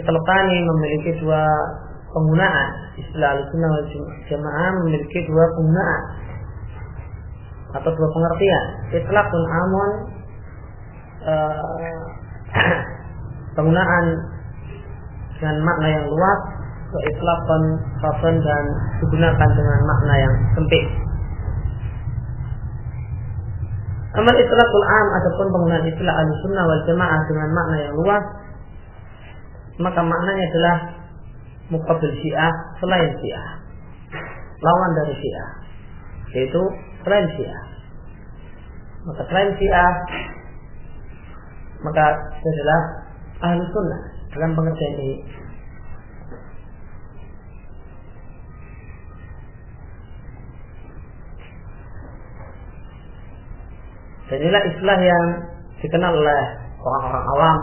Istalqani memiliki dua penggunaan. Istilah Ahlussunnah wal Jamaah memiliki dua penggunaan atau dua pengertian. Itlaqun amun, penggunaan dengan makna yang luas, wa itlaqan khasan, dan digunakan dengan makna yang sempit. Amal itlaqul am, adapun penggunaan istilah Ahlussunnah wal Jamaah dengan makna yang luas, maka maknanya adalah muqabil Syiah, selain Syiah, lawan dari Syiah, yaitu selain Syiah. Maka selain Syiah, maka itu adalah Ahlussunnah dalam pengertian ini. Dan inilah istilah yang dikenal oleh orang-orang awam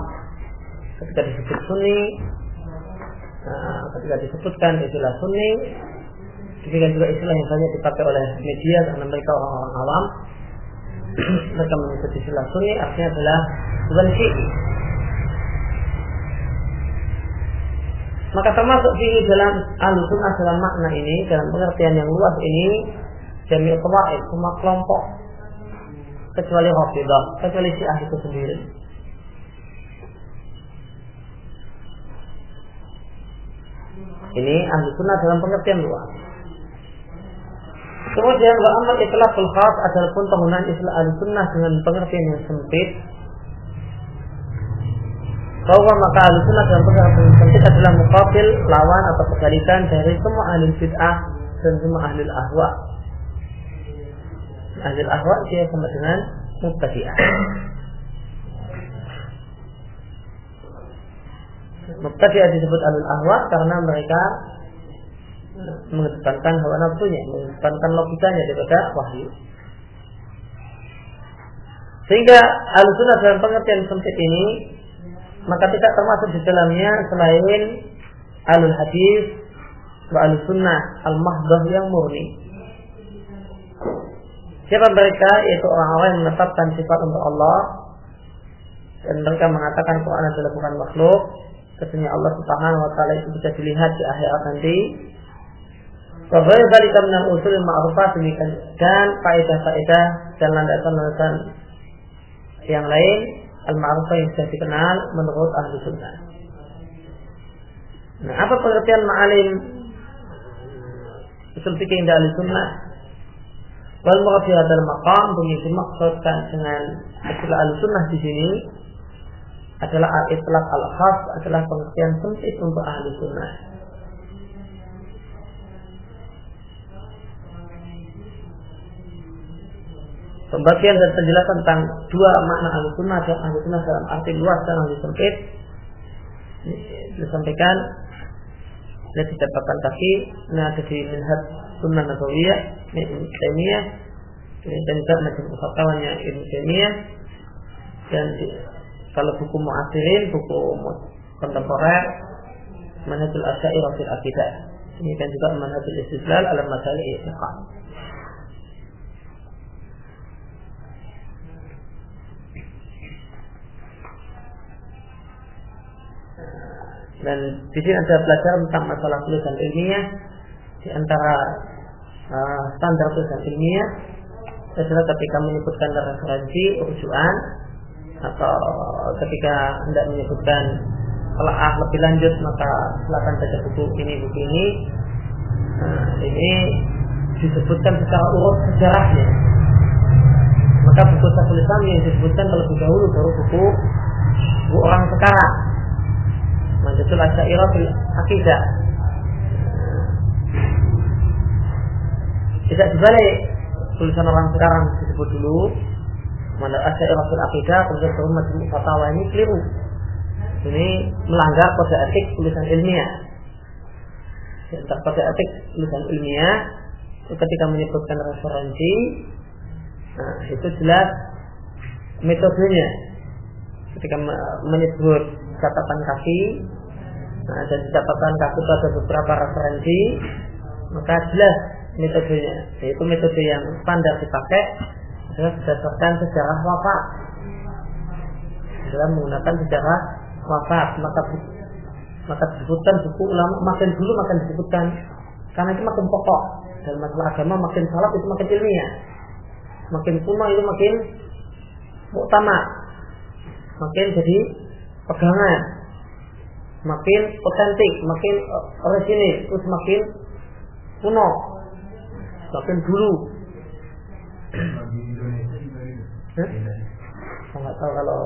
ketika disebut Sunni, ketika disebutkan istilah Sunni, demikian juga istilah yang banyak dipakai oleh media karena mereka orang-orang awam. Mereka menyebut istilah Sunni artinya adalah bukan Syi'i. Maka termasuk ini dalam Ahlussunnah dalam makna ini, dalam pengertian yang luas ini, jami' tawaif, semua kelompok kecuali Rafidhah, kecuali Syiah itu sendiri. Ini Ahlussunnah dalam pengertian luas. Kemudian wa amal itlaqul khas, adapun penggunaan istilah Ahlussunnah dengan pengertian yang sempit, bahwa maka Ahlussunnah dalam pengertian yang sempit adalah muqabil, lawan atau kebalikan dari semua ahli bid'ah dan semua ahli ahwa. Ahli ahwa dia sama dengan mubtadi'ah. Mubtadi'ah disebut ahli ahwa karena mereka mengedepankan hawa nafsunya, mengedepankan logikanya daripada wahyu. Sehingga Ahlussunnah dalam pengertian sempit ini, maka tidak termasuk di dalamnya selain ahlul hadis wa Ahlussunnah al-mahdhah yang murni. Siapa mereka? Yaitu orang-orang yang menetapkan sifat untuk Allah dan mereka mengatakan Quran adalah bukan makhluk. Katanya Allah Subhanahu wa taala itu bisa dilihat di akhirat nanti. Wa ghairu dzalika min al-usul al-ma'rufah, dan faedah-faedah dan landasan-landasan yang lain al-ma'rufah yang sudah dikenal menurut Ahlussunnah. Nah, apa pengertian ma'alim usul fikih dari Ahlussunnah? Wal murad fi hadzal maqam, yang dimaksudkan dengan istilah Ahlussunnah di sini adalah al-itlaq al-khas, adalah pengertian sempit untuk Ahlussunnah. Pembagian dan penjelasan tentang dua makna Ahlussunnah dan Ahlussunnah dalam arti luas dan arti sempit disampaikan dan didapatkan tadi. Ini ada di Minhaj Sunnah Nabawiyah Ibnu Taimiyah dan juga Majmu' Fatwanya Ibnu Taimiyah, dan kalau buku mu'asirin, buku kontemporer, Manhajul Asy'ariyah fil Aqidah. Ini kan juga Manhajul Istidlal ala Masail I'tiqad. Dan di sini ada pelajaran tentang masalah tulisan ilmiah. Di antara standar tulisan ilmiah adalah ketika menyebutkan referensi rujukan atau ketika hendak menyebutkan telaah lebih lanjut, maka silakan baca buku ini, buku ini. Ini disebutkan secara urut sejarahnya. Maka buku Syekhul Islam yang disebutkan terlebih dahulu baru buku orang sekarang. Manhajul Asy'ariyah fil Aqidah. Tidak dibalik, tulisan orang sekarang disebut dulu Manhajul Asy'ariyah fil Aqidah, kemudian baru Majmu' Fatawa. Ini keliru. Ini melanggar kode etik tulisan ilmiah. Tentang kode etik tulisan ilmiah itu ketika menyebutkan referensi, nah itu jelas metodenya. Ketika menyebut catatan kaki, nah, dan di catatan kaki itu ada beberapa referensi, maka jelas metodenya, yaitu metode yang standar dipakai adalah berdasarkan sejarah wafat, adalah menggunakan sejarah wafat. Maka Maka disebutkan buku ulama makin dulu makin disebutkan karena itu makin pokok dalam masalah agama. Makin salaf itu makin ilmiah, makin kuno itu makin muktamad, makin jadi pegangan, makin otentik, makin orisinil, terus makin kuno, makin dulu. Saya nggak tahu kalau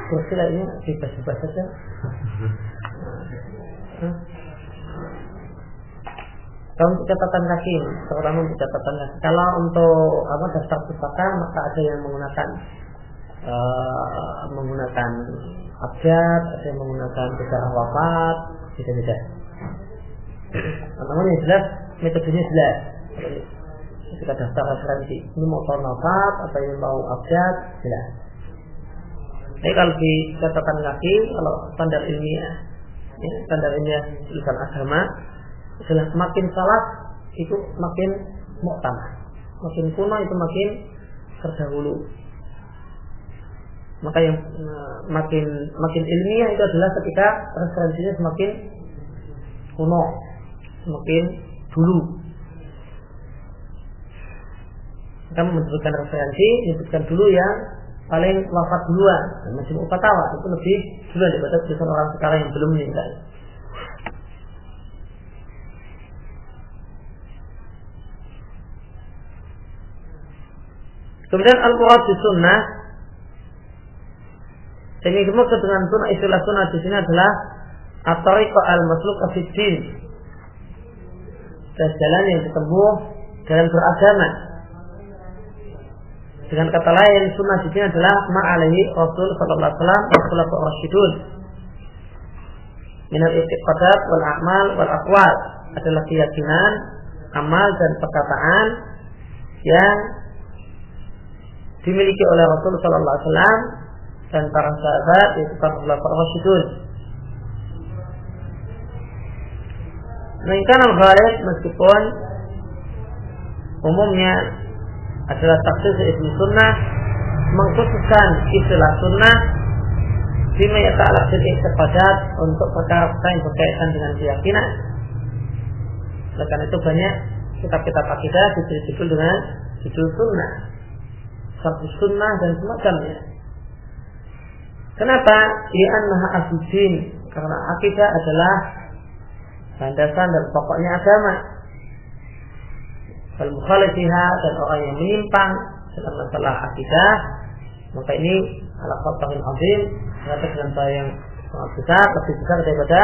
kursi lainnya bebas-bebas saja. Kalau untuk catatan kaki, terutama untuk catatan kaki. Kalau untuk daftar pustaka, maka ada yang menggunakan abjad, ada yang menggunakan sejarah wafat, beda-beda. Namun yang jelas metodenya jelas. Kita daftar referensi, ini mau tahun wafat atau ini mau abjad, jelas. Jadi kalau di catatan kaki, kalau standar ilmiah, standar ilmiah tulisan agama, adalah makin salah itu makin muktamad, makin kuno itu makin terdahulu. Maka yang makin ilmiah itu adalah ketika referensinya semakin kuno, semakin dulu. Kita menyebutkan referensi, menyebutkan dulu yang paling wafat duluan. Majmu' Fatawa itu lebih duluan daripada tulisan orang sekarang yang belum meninggal. Kemudian al-murad di sunnah, ini dimaksud dengan sunnah, istilah sunnah di sini adalah at-tariqah al-maslukah fid din, jalan yang ditempuh dalam beragama. Dengan kata lain, sunnah di sini adalah ma'alaihi Rasul sallallahu alaihi wasallam wa khulafaur rasyidun min al-i'tiqadat wal a'mal wal aqwal, adalah keyakinan, amal dan perkataan yang dimiliki oleh Rasul sallallahu alaihi wasallam dan para sahabat, yaitu para khulafaur rasyidun. Melainkan al-ghalib, meskipun umumnya adalah takhsis ismi sunnah, mengkhususkan istilah sunnah bima yata'allaq bil i'tiqadat, untuk perkara-perkara yang berkaitan dengan keyakinan. Oleh karena itu banyak kitab-kitab akidah diberi judul dengan judul sunnah, satu sunnah dan semacamnya. Kenapa? Li'annaha asluddin, karena akidah adalah landasan dan pokoknya agama. Kalau mukhalifiha, dan orang yang menyimpang dalam masalah akidah, maka ini ala khatarin azim, ternyata dengan bahaya yang sangat besar, lebih besar daripada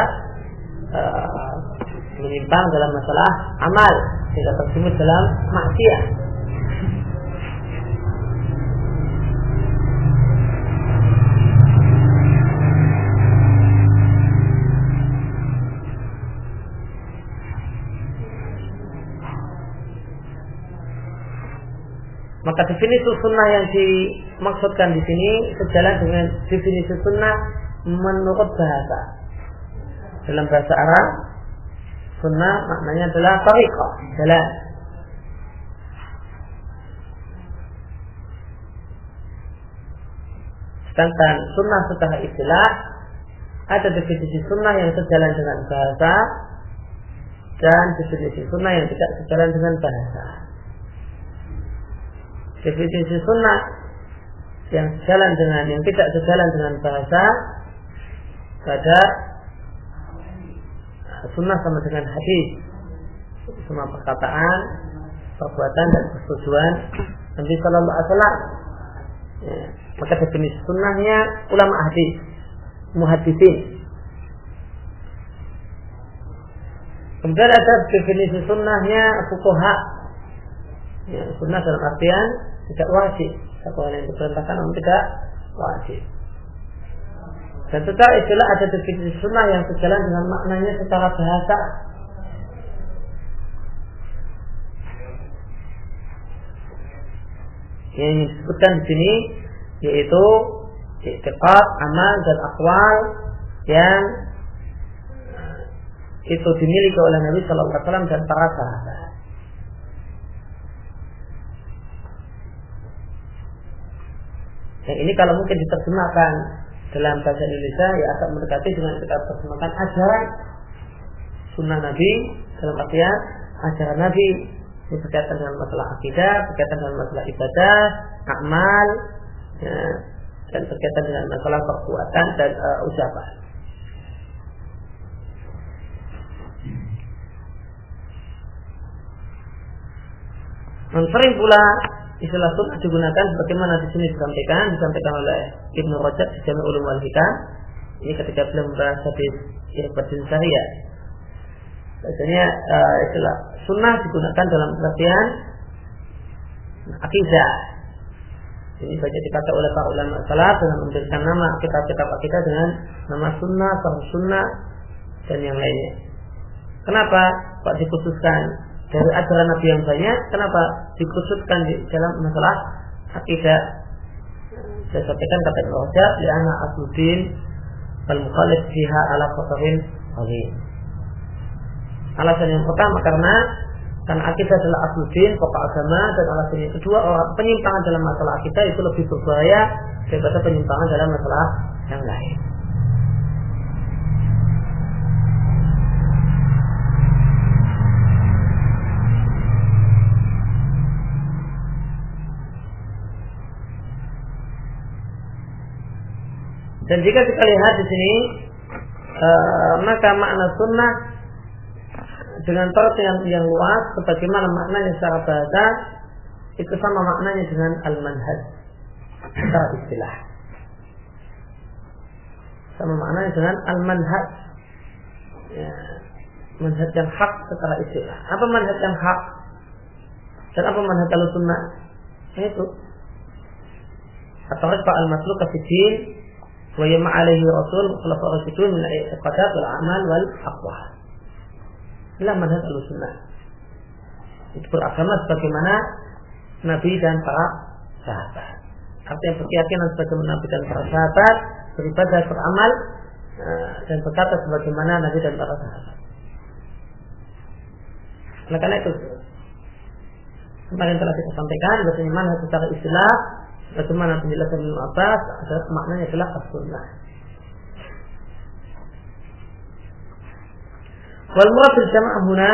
menyimpang dalam masalah amal, tidak terjemut dalam maksiat. Maka definisi sunnah yang dimaksudkan di sini sejalan dengan definisi sunnah menurut bahasa. Dalam bahasa Arab, sunnah maknanya adalah tariqah, jalan. Sedangkan sunnah secara istilah, ada definisi sunnah yang sejalan dengan bahasa dan definisi sunnah yang tidak sejalan dengan bahasa. Definisi sunnah yang sejalan dengan, yang tidak sejalan dengan bahasa, pada sunnah sama dengan hadis, semua perkataan, perbuatan dan persetujuan Nabi Sallallahu Alaihi Wasallam. Ya, maka definisi sunnahnya ulama hadis, muhaddisin. Kemudian ada definisi sunnahnya fuqaha. Ya, sunnah dalam artian tidak wajib, satu hal yang diperintahkan namun tidak wajib. Dan secara istilah ada definisi sunnah yang sejalan dengan maknanya secara bahasa. Yang disebutkan di sini yaitu i'tiqad, amal dan aqwal yang itu dimiliki oleh Nabi Sallallahu Alaihi Wasallam dan para sahabat. Yang ini kalau mungkin diterjemahkan dalam bahasa Indonesia ya agak mendekati dengan kita terjemahkan ajaran sunnah Nabi, dalam artian ajaran Nabi ini berkaitan dengan masalah akidah, berkaitan dengan masalah ibadah, amal, ya, dan berkaitan dengan masalah perbuatan dan ucapan. Dan sering pula istilah sunnah digunakan sebagaimana di sini disampaikan oleh Ibnu Rajab di Jami' Ulum wal Hikam. Ini ketika beliau membahas hadis Irbad bin Sariyah. Biasanya istilah sunnah digunakan dalam artian akidah. Ini banyak dipakai oleh para ulama salaf dengan memberikan nama kitab-kitab akidah dengan nama sunnah, sahih sunnah, dan yang lainnya. Kenapa kok dikhususkan dari ajaran Nabi yang banyak? Kenapa dikhususkan di dalam masalah akidah? Saya sampaikan kata Ibnu Rajab, li'anna asluddin wal mukhalif fiha ala khatarin azim. Alasan yang pertama karena akidah adalah asluddin, pokok agama, dan alasan yang kedua penyimpangan dalam masalah akidah itu lebih berbahaya daripada penyimpangan dalam masalah yang lain. Dan jika kita lihat di sini, maka makna sunnah dengan pengertian yang luas, sebagaimana maknanya secara bahasa, itu sama maknanya dengan al-manhaj secara istilah. Sama maknanya dengan al-manhaj, ya, manhaj yang hak secara istilah. Apa manhaj yang hak? Dan apa manhaj al-sunnah? Itu atau risbah al-masluk kafiddin wa yama alaihi rasul khulafa rasyidun min al-i'tiqadat wal a'mal wal aqwal. Inilah manhaj al-sunnah. Itu beragama sebagaimana Nabi dan para sahabat. Artinya berkeyakinan sebagaimana Nabi dan para sahabat, beribadah, beramal, dan berkata sebagaimana Nabi dan para sahabat. Oleh karena itu, kemarin telah kita sampaikan bahwasanya manhaj secara istilah, bagaimana penjelasan Ibnu Abbas, adalah maknanya adalah as-sunnah. Wal murad bil jamaah huna,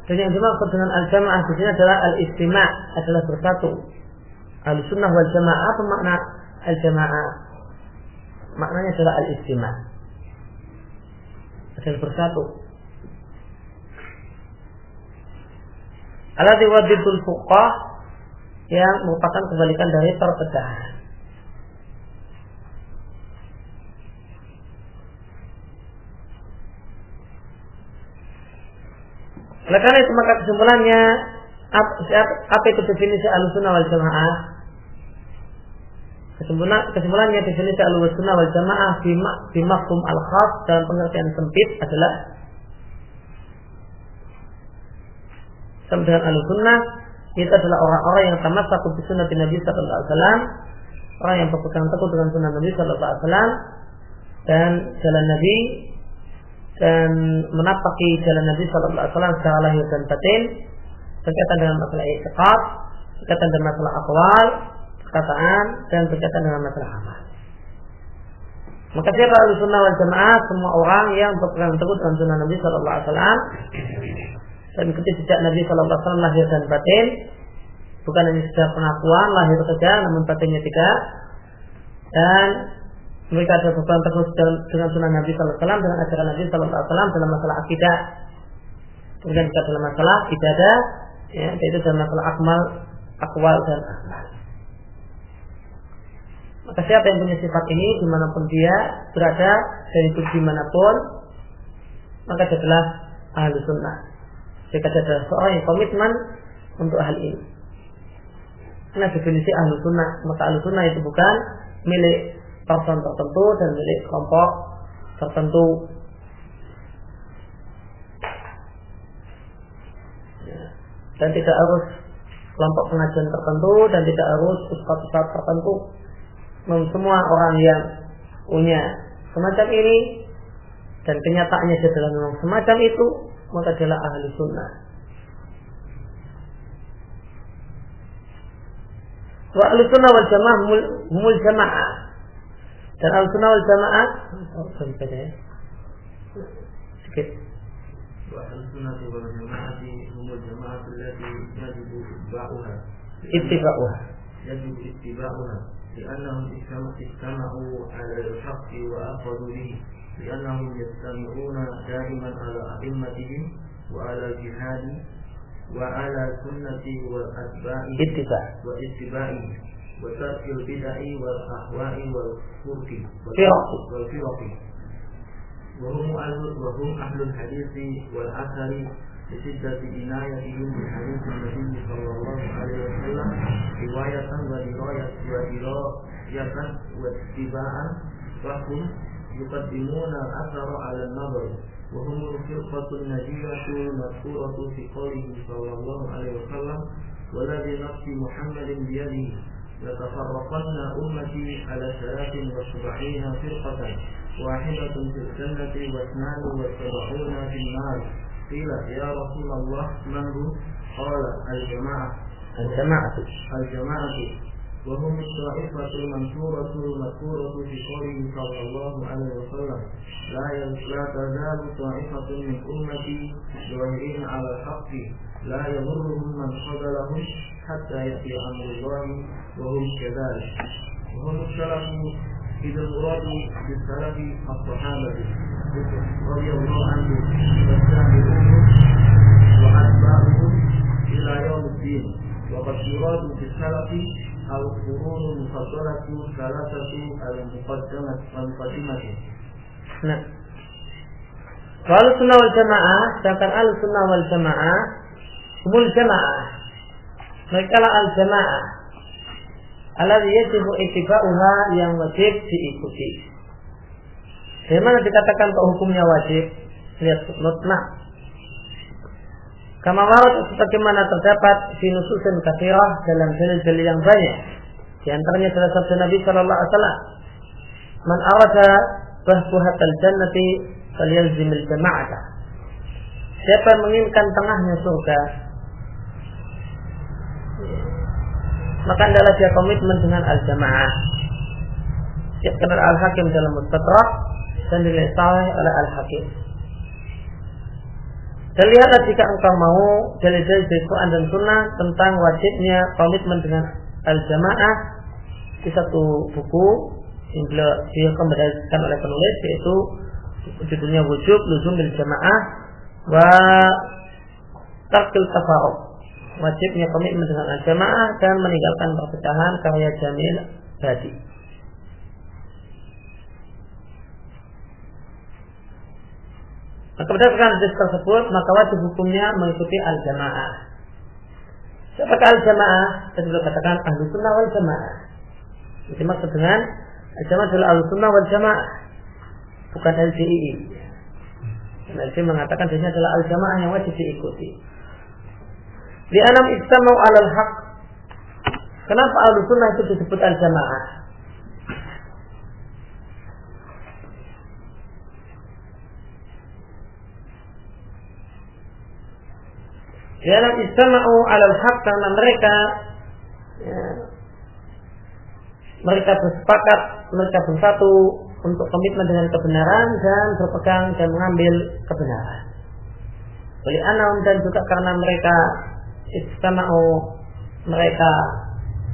dan yang dimaksud dengan al-jamaah di sini adalah al-istima', adalah bersatu. Al-sunnah wal jamaah, apa makna al-jamaah? Maknanya adalah al-istima', adalah bersatu. Alladzi wadidul fuqah, yang merupakan kebalikan dari perpecahan. Oleh karena itu maka kesimpulannya, apa itu definisi Ahlussunnah wal Jamaah? Kesimpulannya definisi Ahlussunnah wal Jamaah bi mafhum al-khas dalam pengertian sempit adalah sama dengan Ahlussunnah itu adalah orang-orang yang tamassaku bi sunnati Nabi sallallahu alaihi wasallam, orang yang berpegang teguh dengan sunnah Nabi sallallahu alaihi wasallam dan jalan Nabi, dan menapaki jalan Nabi sallallahu alaihi wasallam secara lahir dan batin, berkaitan dengan masalah i'tiqad, berkaitan dengan masalah aqwal, perkataan, dan berkaitan dengan masalah amal. Maka siapa Ahlussunnah wal Jamaah? Semua orang yang berpegang teguh dengan sunnah Nabi sallallahu alaihi wasallam dan ikuti jejak Nabi sallallahu alaihi wasallam lahir dan batin, bukan hanya sekedar pengakuan lahir saja namun batinnya tidak, dan mereka ada berpegang teguh dengan sunnah Nabi sallallahu alaihi wasallam, dengan ajaran Nabi sallallahu alaihi wasallam dalam masalah akidah, kemudian juga dalam masalah ibadah, ya, yaitu dalam masalah akmal, akwal dan amal. Maka siapa yang punya sifat ini dimanapun dia berada dan hidup dimanapun, maka dia adalah Ahlussunnah. Jika dia adalah seorang yang komitmen untuk hal ini. Karena definisi Ahlussunnah, maka Ahlussunnah itu bukan milik person tertentu dan milik kelompok tertentu. Ya. Dan tidak harus kelompok pengajian tertentu dan tidak harus ustaz-ustaz tertentu. Semua orang yang punya semacam ini dan kenyataannya adalah memang semacam itu, maka adalah Ahlussunnah. Wa Ahlussunnah wal Jamaah humul jamaah. Dan Ahlussunnah wal Jamaah sedikit. Wa Ahlussunnah wal Jamaah humul jama'ah allati yajibu ittiba'uha. Yajibu ittiba'uha li'annahum istama'u 'ala al-haqqi wa aqadu bihi li'annahum yastami'una da'iman 'ala a'immatihim wa 'ala al-jihadi wa 'ala sunnati wal atba'i wa ittiba'i wa tarkil bid'ah wal ahwa'i wal furqi wal firqi wa hum ahlul hadits wal athari لشدة عنايتهم بحديث النبي صلى الله عليه وسلم رواية ودراية واتباعا فهم يقدمون الأثر على النظر وهم الفرقة النجية المذكورة في قوله صلى الله عليه وسلم والذي نفس محمد بيده لتفرقن أمتي على 73 فرقة واحدة في الجنة و72 في النار قيل يا رسول الله من هو؟ قال الجماعة وهم الطائفة المنصورة المذكورة في قوله صلى الله عليه وسلم لا تزال طائفة من أمتي ظاهرين على الحق لا يضرهم من خذلهم حتى يأتي أمر الله وهم كذلك وهم السلف إذا المراد بالسلف الصحابة رضي الله عنهم والتابعون وأتباعهم إلى يوم الدين وقد يراد بالسلف القرون المفضلة ثلاثة المقدمة. Nah, Ahlussunnah wal Jamaah, sedangkan Ahlussunnah wal Jamaah humul jamaah, mereka lah al-jamaah alladzi yajibu ittiba'uha, yang wajib diikuti. Bagaimana dikatakan bahwa hukumnya wajib? Lihat footnote. Kama warad, sebagaimana terdapat fi nususin katsirah, dalam dalil-dalil yang banyak. Di antaranya adalah sabda Nabi sallallahu alaihi wasallam, "Man arada bahbuhatal jannati falyalzimil jama'ata." Siapa yang menginginkan tengahnya surga, maka adalah dia komitmen dengan al-jamaah. Dikatakan Al-Hakim dalam Mustadrak dan dinilai sahih oleh Al-Hakim. Dan lihatlah jika engkau mau dalil-dalil dari Quran dan Sunnah tentang wajibnya komitmen dengan al-jamaah di satu buku yang dikembalikan oleh penulis, yaitu judulnya Wujub Luzum bil Jamaah wa Tarkil Tafarruq, wajibnya komitmen dengan al-jamaah dan meninggalkan perpecahan, karya Jamil Badi. Maka berdasarkan hadis tersebut, maka wajib hukumnya mengikuti al-jamaah. Siapakah al-jamaah? Saya sudah katakan Ahlussunnah wal Jamaah. Jadi maksud dengan al-jamaah adalah Ahlussunnah wal Jamaah, bukan LDII. LDII mengatakan dirinya adalah al-jamaah yang wajib diikuti. Li'anam istamau alal haq. Kenapa Ahlussunnah itu disebut al-jamaah? Dalam istama'u 'alal haq, karena mereka bersepakat, mereka bersatu untuk komitmen dengan kebenaran dan berpegang dan mengambil kebenaran. Oleh anam, dan juga karena mereka istama'u, mereka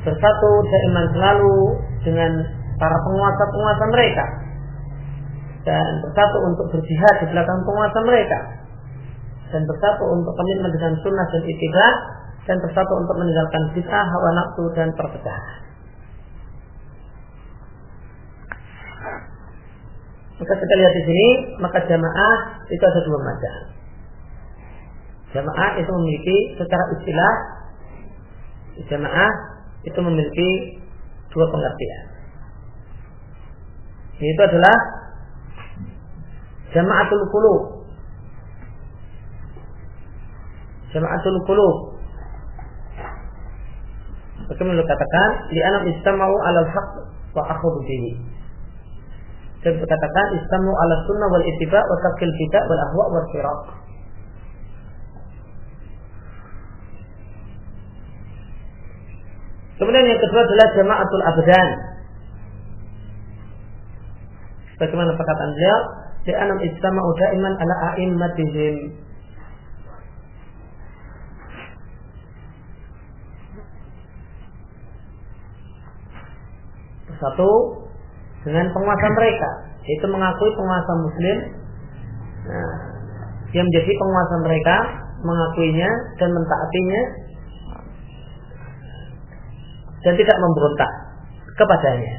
bersatu daiman selalu dengan para penguasa-penguasa mereka dan bersatu untuk berjihad di belakang penguasa mereka, dan bersatu untuk komitmen dengan sunnah dan ittiba, dan bersatu untuk meninggalkan bid'ah, hawa nafsu dan perpecahan. Maka kita lihat di sini, maka jamaah itu ada dua macam. Jamaah itu memiliki secara istilah, jamaah itu memiliki dua pengertian. Yaitu adalah jama'atul qulub. Jama'atul qulub, bagaimana dikatakan li'anam istama'u 'alal haqq wa akhadhu bihi. Dan dikatakan istama'u 'ala sunnah wal ittiba' wa tarkil bid'ah wal ahwa' wal firaq. Kemudian yang kedua adalah jama'atul abdan. Bagaimana perkataan beliau? Li'annahum ijtama'u da'iman ala a'immatihim. Satu, dengan penguasa mereka, yaitu mengakui penguasa muslim. Nah, yang menjadi penguasa mereka mengakuinya dan mentaatinya dan tidak memberontak kepadanya.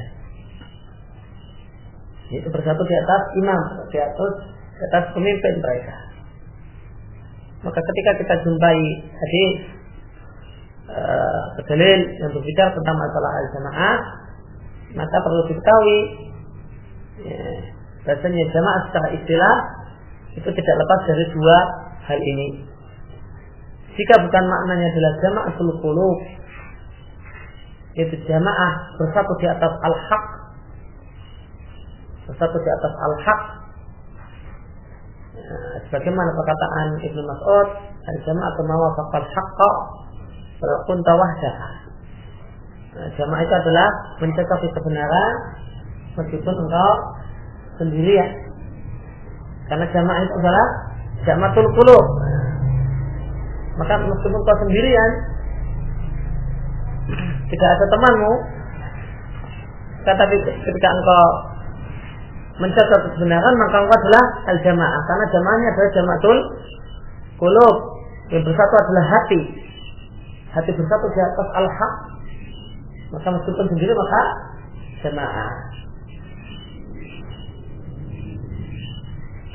Itu bersatu di atas imam, di atas pemimpin mereka. Maka ketika kita jumpai hadis dalil yang berbicara tentang masalah al-jamaah, maka perlu diketahui bahasanya jamaah secara istilah itu tidak lepas dari dua hal ini. Jika bukan maknanya adalah jama'atul qulub, yaitu jamaah bersatu di atas al-haq, bersatu di atas al-haq, sebagaimana perkataan Ibnu Mas'ud, al-jama'atu ma wafaqal haqqa wa kunta wahdaha. Jamaah itu adalah mencapai kebenaran meskipun engkau sendirian. Karena jamaah itu adalah jama'atul qulub. Maka meskipun engkau sendirian, tidak ada temanmu, tetapi ketika engkau mencapai kebenaran, maka engkau adalah al-jamaah. Karena jamaahnya adalah jama'atul qulub. Yang bersatu adalah hati. Hati bersatu di atas al-haq. Maka meskipun sendiri maka jamaah.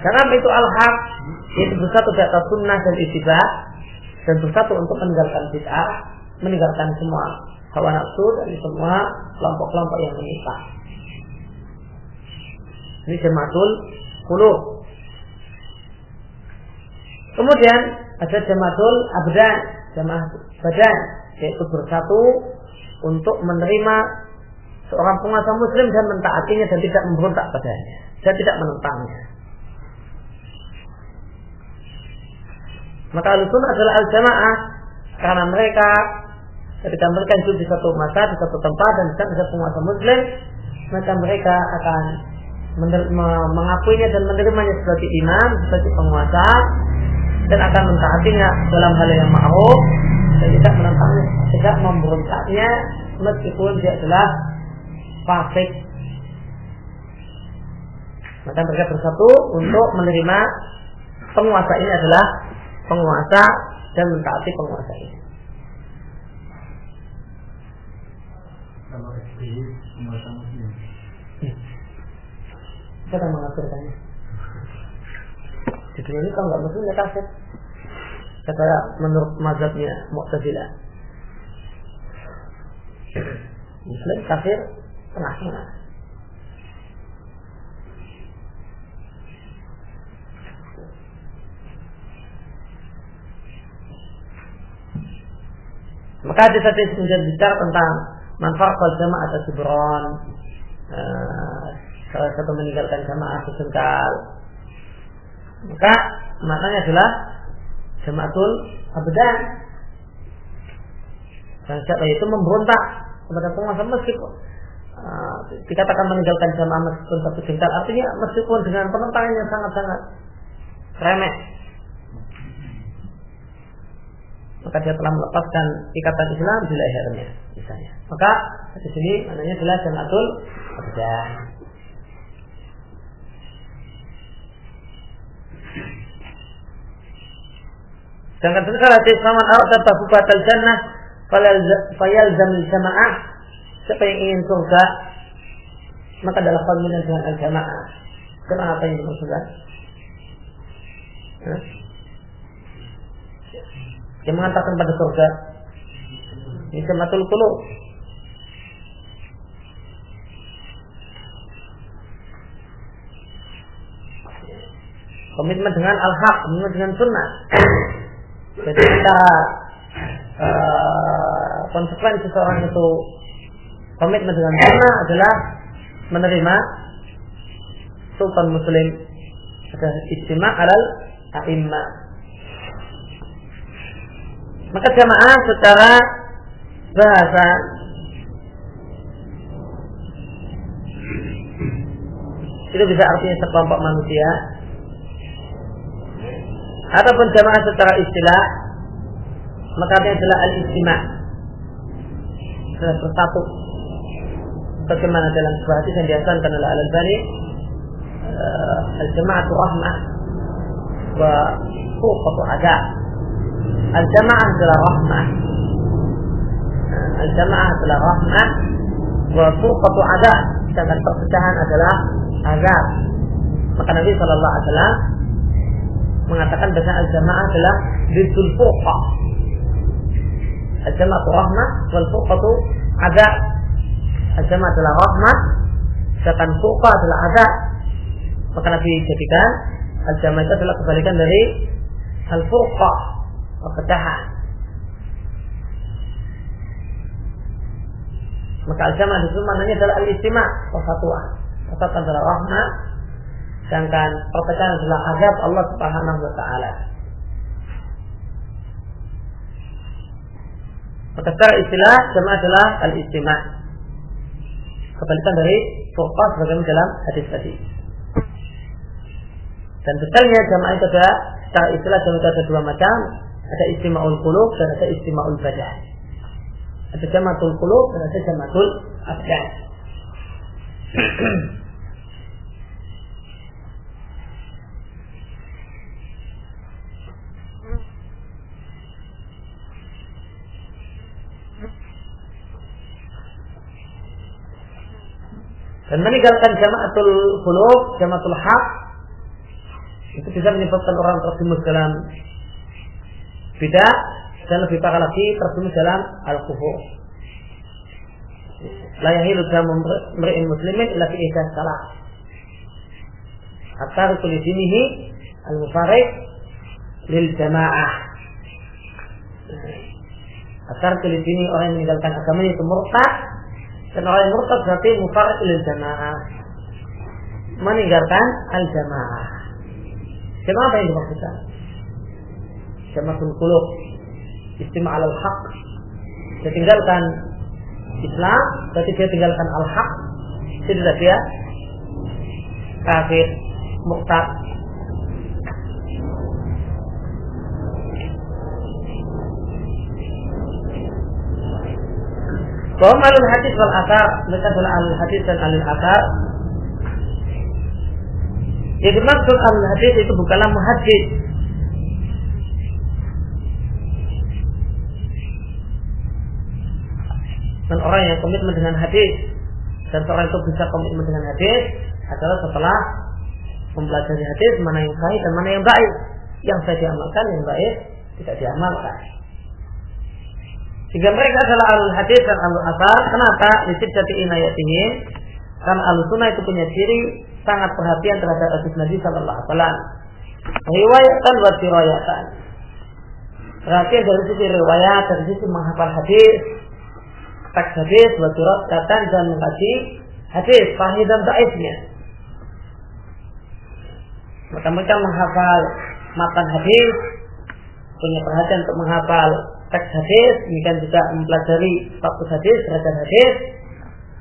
Karena itu al-haq, itu bersatu di atas sunnah dan ittiba, dan bersatu untuk meninggalkan bid'ah, meninggalkan semua hawa nafsu dan semua kelompok-kelompok yang menyimpang. Ini jama'atul qulub. Kemudian ada jama'atul abdan, jamaah badan, yaitu bersatu untuk menerima seorang penguasa muslim dan mentaatinya dan tidak memberontak padanya dan tidak menentangnya. Maka al-sunnah adalah al-jamaah karena mereka ketika mereka hidup di satu masa, di satu tempat dan di satu penguasa muslim, maka mereka akan mengakuinya dan menerimanya sebagai imam, sebagai penguasa, dan akan mentaatinya dalam hal yang ma'ruf dan tidak menentangnya, tidak memberontaknya meskipun dia adalah fasik. Maka mereka bersatu untuk menerima penguasa ini adalah penguasa dan mentaati penguasa ini. Kalau SBY penguasa muslim, Saya akan mengaturkannya. Di dunia ini kalau nggak muslim ya kafir. Kata menurut mazhabnya Mu'tazilah. Muslim kafir tengah-tengah. Maka hadis-hadis kemudian bicara tentang manfaat jamaah atau subron, salah satu meninggalkan jamaah sejengkal. Maka maknanya adalah jama'atul abdan. Dan siapa itu memberontak kepada penguasa meskipun dikatakan meninggalkan jamaah meskipun satu jengkal, artinya meskipun dengan penentangan yang sangat-sangat remeh, maka dia telah melepaskan ikatan Islam di lehernya, misalnya. Maka di sini maknanya adalah jama'atul abdan. Sedangkan sekarang hadis man arada tafufatal jannah fayalzamil jamaah. Siapa yang ingin surga maka adalah panggilan dengan al-jamaah. Kenapa yang dimaksudkan? Yang mengatakan pada surga ini jama'atul qulub. Komitmen dengan al-haq, komitmen dengan sunnah. Jadi antara konsekuensi seorang itu komitmen dengan sunnah adalah menerima sultan muslim, ada ijtima' alal a'immah. Maka jamaah secara bahasa itu bisa artinya sekelompok manusia. Ataupun jamaah secara istilah, maka artinya adalah al-istima', adalah bersatu. Bagaimana dalam sebuah hadis yang dihasankan oleh Al-Albani, al-jama'atu rahmah wa furqatu adab. Al-jama'ah adalah rahmah, al-jama'ah adalah rahmah wa furqatu adab, sedangkan perpecahan adalah azab. Maka Nabi sallallahu alaihi wasallam mengatakan bahwa al-jama'ah adalah diddul furqah. Al-jama'atu rahmah wal furqatu adab. Al-jama'ah adalah rahmah, sedangkan furqah adalah azab. Maka Nabi jadikan al-jama'ah itu adalah kebalikan dari al-furqah, perpecahan. Maka al-jama'ah itu maknanya adalah al-istima', persatuan. Persatuan adalah rahmah, sedangkan perpecahan adalah azab Allah Subhanahu wa taala. Maka secara istilah jamaah adalah al-istima', kebalikan dari furqah sebagaimana dalam hadis tadi. Dan detailnya jamaah itu ada secara istilah jamaah itu ada dua macam, ada istima'ul qulub dan ada istima'ul badan. Ada jama'atul qulub dan ada jama'atul abdan. Dan meninggalkan jama'atul qulub, jama'atul haq, itu bisa menyebabkan orang terjerumus dalam bidah dan lebih parah lagi terjerumus dalam al-kufur. La yahilu damu mri'in muslimin illa fi ihdas salah. At-tariqu li dinihi al-mufariq lil jamaah. At-tariqu li dinihi, orang yang meninggalkan agamanya itu murtad, dan orang yang murtad berarti mufariq lil jamaah, meninggalkan al-jamaah. Jamaah apa yang dimaksudkan? Jama'atul qulub, istima' alal haq. Dia tinggalkan Islam, berarti dia tinggalkan al-haq. Tidak dia kafir, murtad. Bahwa alul hadis wal athar, mereka adalah alul hadis dan alul athar. Yang dimaksud alul hadis itu bukanlah muhaddits, dan orang yang komitmen dengan hadis, dan orang itu bisa komitmen dengan hadis adalah setelah mempelajari hadis mana yang sahih dan mana yang baik. Yang saya diamalkan, yang baik tidak diamalkan. Sehingga mereka adalah alul hadis dan alul athar. Kenapa? Lisyidati inayatihim, karena alul sunnah itu punya ciri sangat perhatian terhadap hadis Nabi sallallahu alaihi wasallam. Riwayatan wa dirayatan. Perhatian dari sisi riwayat, dari sisi menghafal hadis, teks hadis, wa dirayatan, dan mengkaji hadis, sahih dan dhaifnya. Maka mereka menghafal matan hadis, punya perhatian untuk menghafal teks hadis, demikian juga mempelajari status hadis, derajat hadis.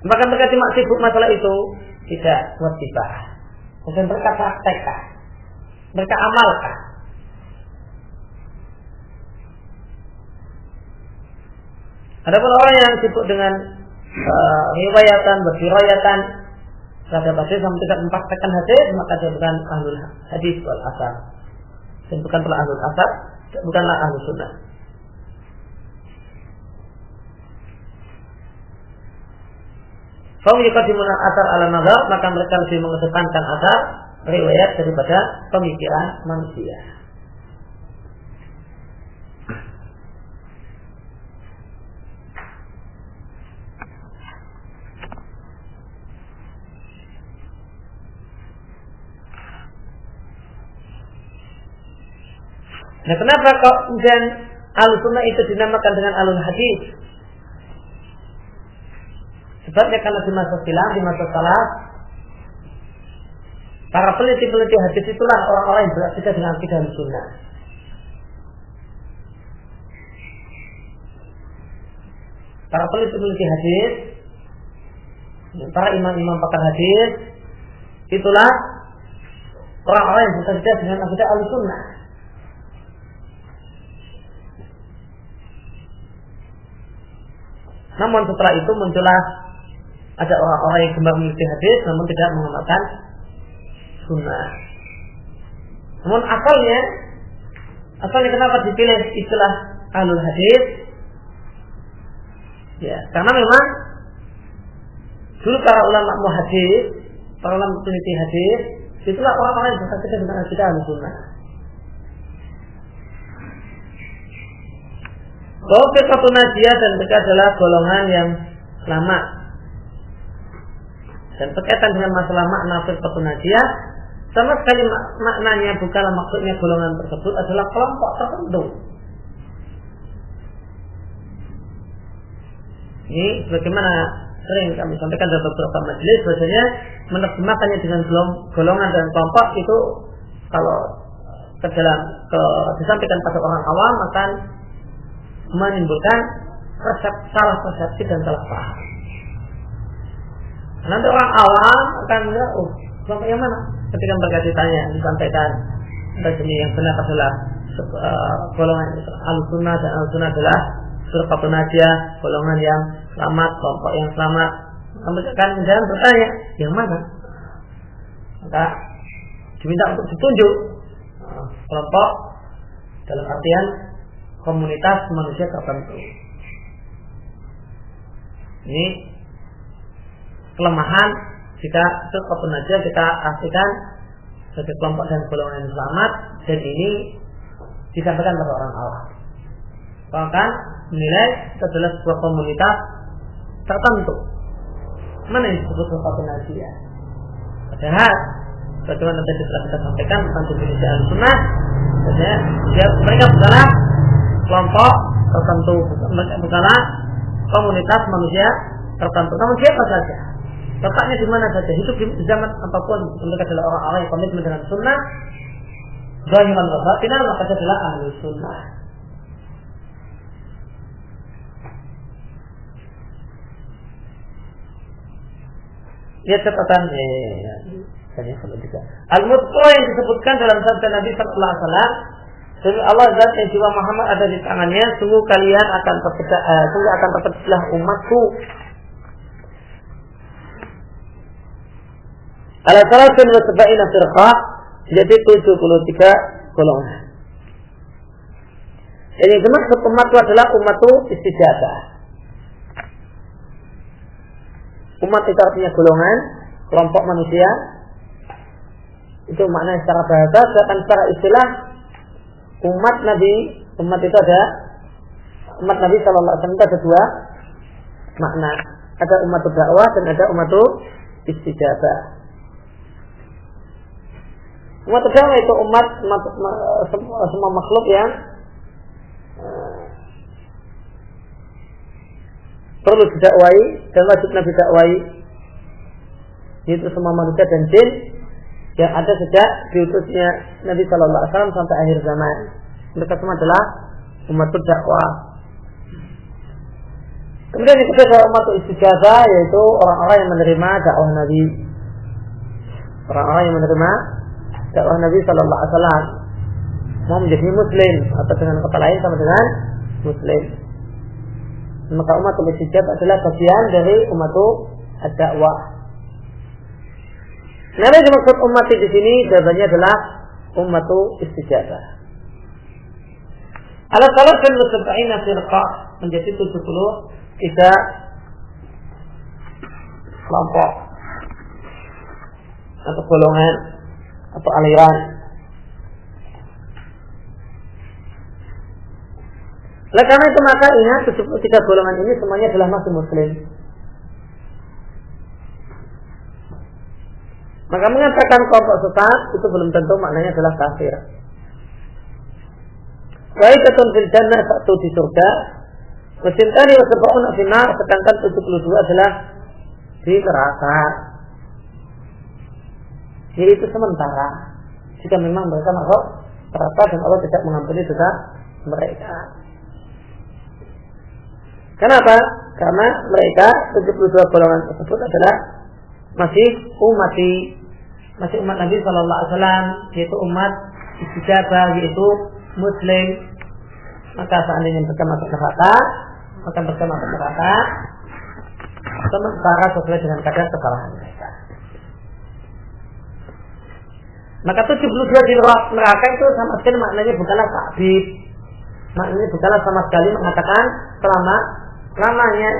Maka mereka cuma sibuk masalah itu, tidak wajibah. Mungkin mereka praktekkan, mereka amalkan. Adapun orang yang sibuk dengan riwayatan, berriwayatan terhadap hadis, namun tidak mempraktekkan hadis, maka dia bukan ahlul hadis wal athar, dan bukan pula ahlul athar, bukanlah ahlus sunnah. Fahum yuqaddimun al-athar ala nazar, maka mereka lebih mengedepankan athar, riwayat, daripada pemikiran manusia. Nah, kenapa kok kemudian al-sunnah itu dinamakan dengan alul hadis? Sebabnya karena di masa silam, di masa salaf, para peneliti-peneliti hadis itulah orang-orang yang berakidah dengan akidah sunnah. Para peneliti-peneliti hadis, para imam-imam pakar hadis, itulah orang-orang yang bekerja dengan akidah Ahlussunnah. Namun setelah itu muncullah ada orang-orang yang gemar meneliti hadis namun tidak mengamalkan sunnah. Namun asalnya kenapa dipilih istilah ahlul hadis? Ya, karena memang dulu para ulama muhadis, para ulama peneliti hadis, itulah orang-orang yang bekerja dengan akidah Ahlussunnah. Bahwa firqatun najiyah dan mereka adalah golongan yang selamat. Dan berkaitan dengan masalah makna firqatun najiyah, sama sekali maknanya bukanlah maksudnya golongan tersebut adalah kelompok tertentu. Ini sebagaimana sering kami sampaikan dalam beberapa majelis, bahasanya menerjemahkannya dengan golongan dan kelompok itu kalau disampaikan pada orang awam akan menimbulkan salah persepsi dan salah paham. Nanti orang awam akan melihat, kelompok yang mana? Ketika mereka disampaikan bahasanya yang benar adalah golongan Ahlussunnah, dan Ahlussunnah adalah firqatun najiyah, golongan yang selamat, kelompok yang selamat. Mereka akan jangan bertanya, yang mana? Maka diminta untuk ditunjuk kelompok dalam artian komunitas manusia tertentu. Ini kelemahan jika firqatun najiyah kita artikan sebagai kelompok dan golongan yang selamat, dan ini disampaikan pada orang awam. Bahkan menilai itu adalah sebuah komunitas tertentu. Mana yang disebut firqatun najiyah? Padahal bagaimana tadi telah kita sampaikan tentang definisi Ahlussunnah, mereka bukanlah kelompok tertentu, bukanlah komunitas manusia tertentu. Namun siapa saja, letaknya di mana saja, hidup di zaman apapun, mereka adalah orang-orang yang komitmen dengan sunnah, zahiran wa batinan, maka dia adalah Ahlussunnah. Lihat catatan Al-Mutqa yang disebutkan dalam sabda Nabi sallallahu alaihi wasallam, demi Allah zat yang jiwa Muhammad ada di tangannya, sungguh kalian akan terpecah umatku ala salasin wa sab'ina firqah, jadi 73 golongan. Jadi maksud umatku adalah umatku istijabah. Umat itu artinya golongan, kelompok manusia. Itu maknanya secara bahasa, sedangkan secara istilah umat itu ada umat Nabi sallallahu alaihi wasallam ada dua makna. Ada umat dakwah dan ada umat istijabah. Umat dakwah itu umat semua makhluk yang perlu didakwai dan wajib Nabi dakwai, yaitu semua manusia dan jin yang ada sejak diutusnya Nabi sallallahu alaihi wasallam sampai akhir zaman. Mereka semua adalah umat dakwah. Kemudian yang kedua adalah umat istijabah, yaitu orang-orang yang menerima dakwah Nabi. Orang-orang yang menerima dakwah Nabi sallallahu alaihi wasallam mau menjadi muslim atau dengan kata lain sama dengan muslim. Maka umat istijabah adalah bagian dari umat ad-dakwah. Nama yang dimaksud umat di sini jawabannya adalah umat istijabah. Ala salasin wa sab'ina firqah, menjadi 73 kelompok atau golongan atau aliran. Oleh karena itu maka ingat 73 golongan ini semuanya adalah masih muslim. Maka mengatakan kelompok sesat itu belum tentu maknanya adalah kafir. Waitatun fil jannah, satu di surga, wasintani wa sab'una fil nar, sedangkan 72 adalah di neraka. Yaitu sementara jika memang mereka masuk neraka dan Allah tidak mengampuni dosa mereka. Kenapa? Karena mereka 72 golongan tersebut adalah masih umati, masih umat Nabi Sallallahu Alaihi Wasallam, yaitu umat istijabah, yaitu Muslim, maka seandainya mereka masuk neraka, maka mereka masuk neraka sementara sesuai dengan kadar kesalahan mereka. Maka 72 di neraka itu sama sekali maknanya bukanlah ta'bid, maknanya bukanlah sama sekali mengatakan lamanya.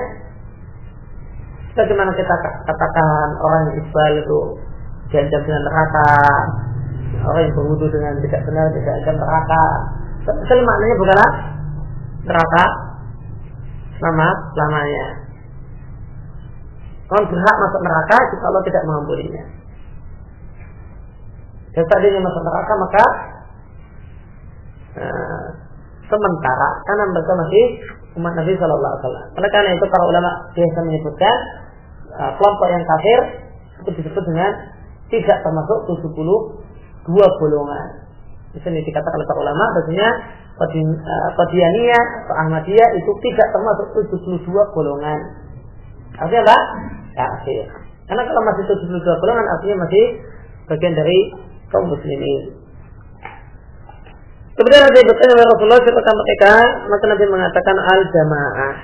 Bagaimana kita katakan orang yang isbal itu diancam dengan neraka, orang yang berwudu dengan tidak benar tidak akan neraka. Sama sekali maknanya bukanlah neraka lamanya. Orang berhak masuk neraka jika Allah tidak mengampuninya. Dan tadinya masuk neraka maka sementara karena mereka masih umat Nabi Sallallahu Alaihi Wasallam. Oleh karena itu para ulama biasa menyebutkan kelompok yang kafir itu disebut dengan tidak termasuk 72 golongan. Di sini dikatakan oleh para ulama bahwasanya Qadianiyah atau Ahmadiyah itu tidak termasuk 72 golongan. Artinya apa? Kafir. Karena kalau masih 72 golongan artinya masih bagian dari kaum muslimin. Kemudian Nabi bertanya kepada Rasulullah siapakah mereka, maka Nabi mengatakan al-jamaah.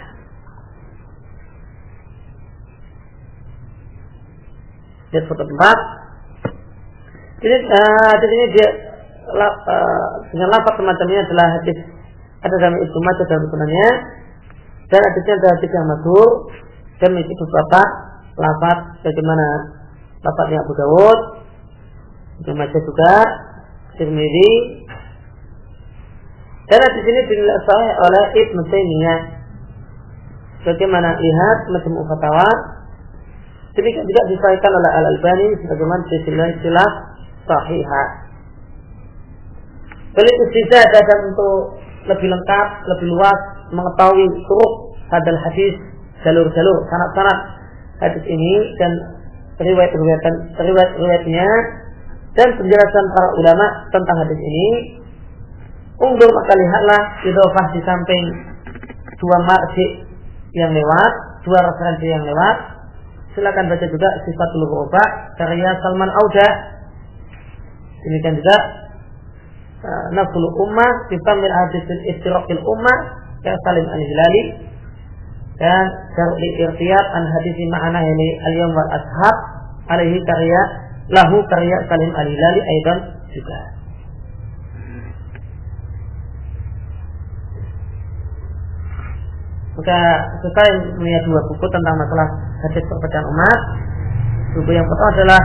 Dia suatu tempat. Jadi dia dengan lafaz semacam ini adalah hadis ada dalam Ibnu Majah dalam sunannya, dan hadisnya adalah hadis yang masyhur dan memiliki beberapa lafaz bagaimana lafaznya Abu Dawud, Ibnu Majah juga, Tirmidzi. Dan di sini dinilai sahih oleh Ibnu Taimiyah. Bagaimana lihat Majmu' Fatawa, demikian juga disahihkan oleh Al-Albani sebagaimana istilah sahihah. Beli istizadah dan untuk lebih lengkap, lebih luas mengetahui turuk hadal hadis, jalur-jalur, sanad-sanad hadis ini dan riwayat-riwayatnya dan penjelasan para ulama tentang hadis ini. Undur maka lihatlah idhofah di samping dua marji yang lewat, dua referensi yang lewat. Silakan baca juga Sifatul Ghuraba karya Salman Auda. Demikian juga Nafsul Ummah fi Tamil Hadis Istiraqil Ummah karya Salim Al-Hilali dan Darul Irtiyad an Hadis Ma'ana ini Al-Yawm wal Ashab alaihi karya lahu karya Salim Al-Hilali aidan juga. Maka saya punya dua buku tentang masalah hadis perpecahan umat. Buku yang pertama adalah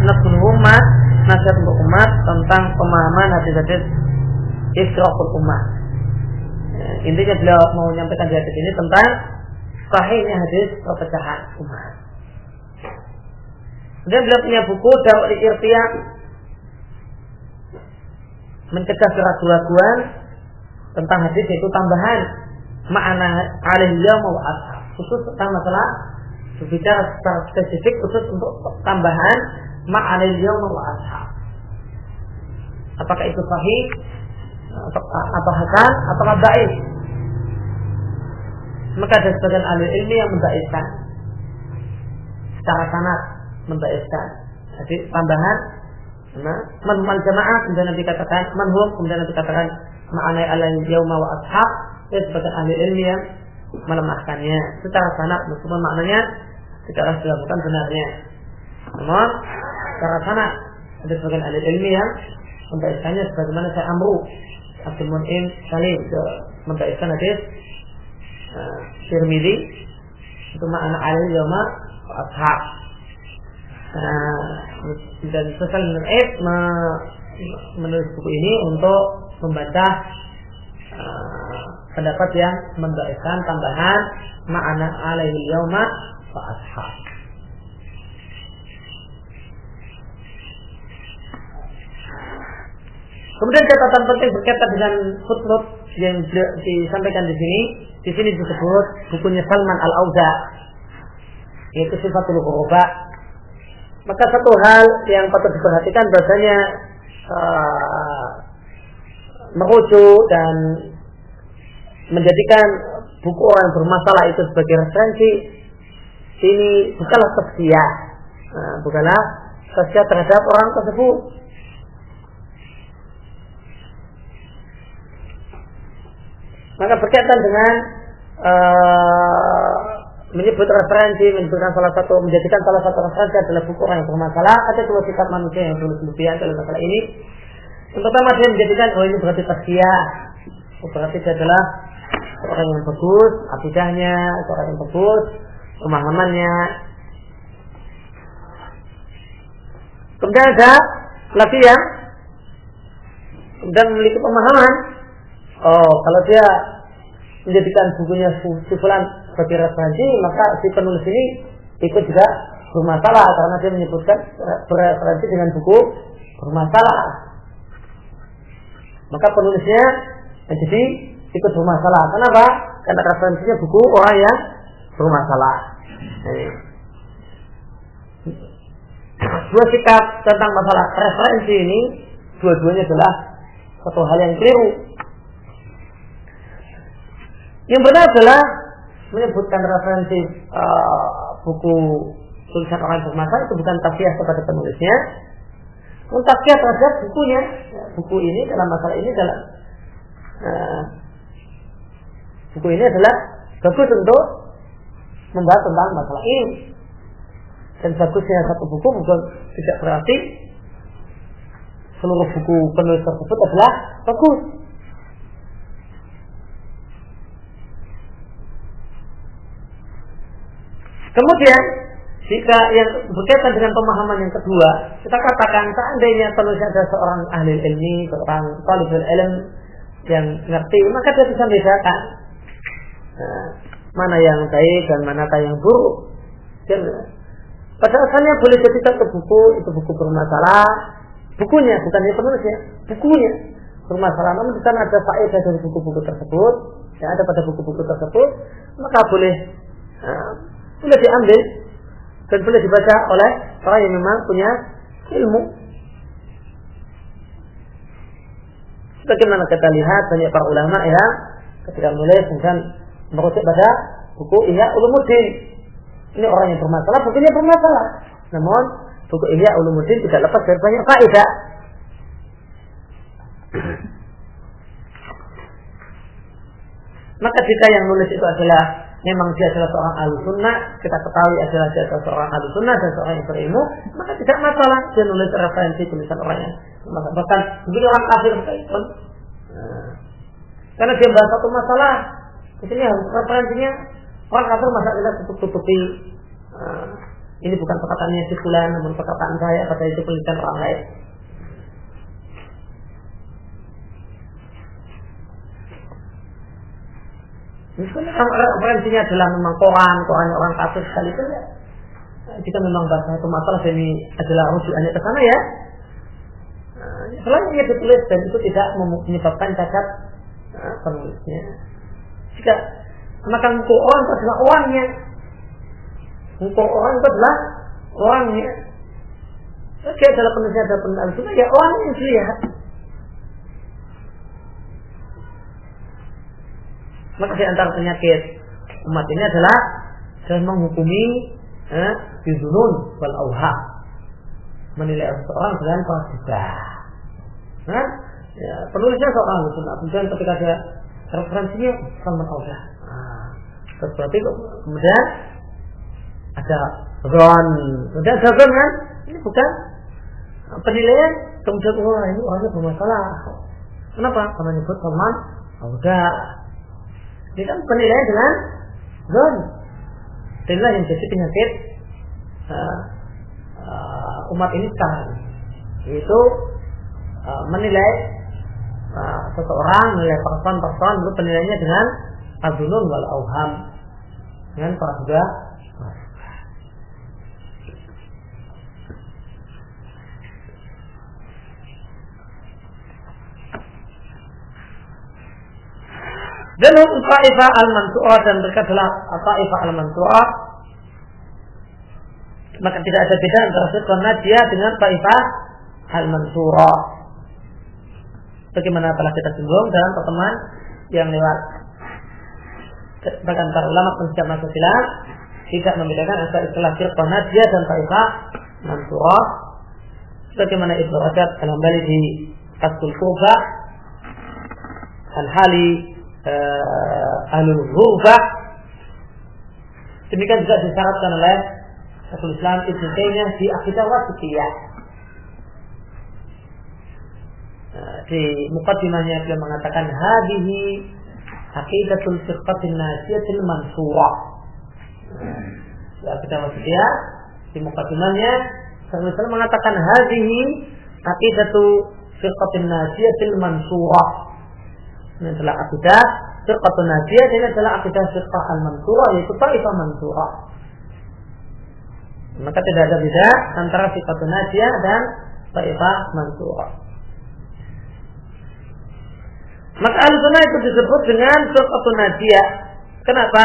Nafsul Ummah, nasihat untuk umat tentang pemahaman hadis-hadis Istiraqul Ummah. Intinya beliau mau menyampaikan di hadis ini tentang sahihnya hadis perpecahan umat. Kemudian beliau punya buku Darul Irtiyad, mencegah keraguan-keraguan tentang hadis, yaitu tambahan makna alaihi yaum wa ashab, khusus tentang masalah berbicara secara spesifik khusus untuk tambahan makna alaihi yaum wa ashab. Apakah itu sahih atau hasan atau dhaif? Maka ada sebagian ahli ilmi yang mendhaifkan secara sanad, mendhaifkan. Jadi tambahan manhum al-jamaah kemudian dikatakan manhum, kemudian dikatakan makna alaihi yaum wa ashab. Sebagai ahli ilmi yang melemahkannya secara sanad meskipun maknanya tidak dilakukan benarnya. Namun secara sanad ada sebagian ahli ilmi yang mendhaifkannya sebagaimana saya Amru Abdul Mun'im Salim mendhaifkan hadis Tirmidzi itu makna alaihi yaum wa ashab. Dan Salim bin Aib menulis buku ini untuk membantah pendapat yang mendhaifkan tambahan makna alaihi yauma wa ashab. Kemudian catatan penting berkaitan dengan footnote yang disampaikan di sini. Di sini disebut bukunya Salman Al-Auda, yaitu Sifatul Ghuraba. Maka satu hal yang patut diperhatikan bahasanya merujuk dan menjadikan buku orang bermasalah itu sebagai referensi ini bukanlah tazkiyah, bukanlah tazkiyah terhadap orang tersebut. Maka berkaitan dengan menyebut referensi, menjadikan salah satu referensi adalah buku orang yang bermasalah. Ada dua sikap manusia yang berlebihan dalam masalah ini. Yang pertama, dia menjadikan ini berarti tazkiyah, berarti dia adalah orang yang bagus akidahnya, orang yang bagus pemahamannya. Kemudian ada lagi yang kemudian memiliki pemahaman, kalau dia menjadikan bukunya si fulan sebagai referensi, maka si penulis ini ikut juga bermasalah karena dia menyebutkan bereferensi dengan buku bermasalah. Maka penulisnya jadi ikut bermasalah. Kenapa? Karena referensinya buku orang yang bermasalah. Dua sikap tentang masalah referensi ini dua-duanya adalah satu hal yang keliru. Yang benar adalah menyebutkan referensi buku tulisan orang yang bermasalah itu bukan tazkiyah kepada penulisnya, tazkiyah terhadap bukunya. Buku ini dalam masalah ini buku ini adalah bagus untuk membahas tentang masalah ini. Dan bagusnya satu buku bukan tidak berarti seluruh buku penulis tersebut adalah bagus. Kemudian jika yang berkaitan dengan pemahaman yang kedua, kita katakan seandainya penulisnya adalah seorang ahli ilmi, seorang talibul ilm yang ngerti, maka dia bisa membedakan mana yang baik dan mana yang buruk. Dan pada asalnya boleh jadi satu buku itu buku bermasalah, bukunya bukannya penulisnya, bukunya bermasalah. Namun di sana ada faedah dari buku-buku tersebut, yang ada pada buku-buku tersebut, maka boleh diambil dan boleh dibaca oleh orang yang memang punya ilmu. Bagaimana kita lihat banyak para ulama yang ketika menulis kemudian merujuk pada buku Ihya Ulumuddin. Ini orang yang bermasalah, bukunya bermasalah. Namun buku Ihya Ulumuddin tidak lepas dari banyak faedah. Maka jika yang nulis itu adalah memang dia adalah seorang ahlussunnah, kita ketahui adalah dia adalah seorang ahlussunnah dan seorang yang berilmu, maka tidak masalah dia nulis referensi tulisan orang yang bahkan mungkin orang kafir sekalipun. Karena dia bahas satu masalah, di sini referensinya orang kafir masa kita tutup-tutupi. Ini bukan perkataannya si fulan, namun perkataan saya, pada itu tulisan orang lain. Misalnya referensinya adalah memang Quran orang kafir sekalipun ya. Jika memang bahasa itu masalah ini adalah rujukannya ke sana ya. Selain ia ditulis dan itu tidak menyebabkan cacat penulisnya. Jika maka hukum orang itu adalah orangnya, hukum orang itu adalah orangnya. Dia adalah penulisnya ada penulis ya orangnya yang dilihat. Maka di antara penyakit umat ini adalah dalam menghukumi bidunun wal auham, menilai seseorang dengan praduga. Ya, penulisnya seorang ahlussunnah, kemudian ketika dia referensinya sama auham. Berarti kemudian ada ron, kemudian ada ron kan? Ini bukan penilaian, kemudian ini orangnya bermasalah. Kenapa? Karena nyebut sama auham. Ini kan penilaian dengan zon. Inilah yang jadi penyakit umat ini sekarang. Yaitu menilai seseorang, menilai person itu penilaiannya dengan adzunun wal auham, dengan praduga. Dan Ta'ifah al-Mansurah dan mereka adalah Ta'ifah al-Mansurah, maka tidak ada beda antara Firqah Najiyah dengan Ta'ifah al-Mansurah. Bagaimana telah kita singgung dalam pertemuan yang lewat. Bahkan para ulama pensiap Mu'tazilah tidak membedakan antara istilah Firqah Najiyah dan Ta'ifah Mansurah. Bagaimana Ibnu Rajab kembali di Fathul Ghurba Al-Hali Ahlul Ghurba. Demikian juga disyaratkan oleh Syekhul Islam Ibnu Taimiyah di Aqidah Wasithiyah. Di muqaddimahnya beliau mengatakan hadhihi aqidatul firqatin najiyatil mansurah. Di Aqidah Wasithiyah di muqaddimahnya Syekhul Islam mengatakan hadhihi aqidatu firqatin najiyatil mansurah. Ini adalah aqidah firqatun najiyah, ini adalah aqidah firqah al-mansurah, yaitu taifah mansurah. Maka tidak ada beda antara firqatun najiyah dan taifah mansurah. Maka al-sunnah itu disebut dengan firqatun najiyah. Kenapa?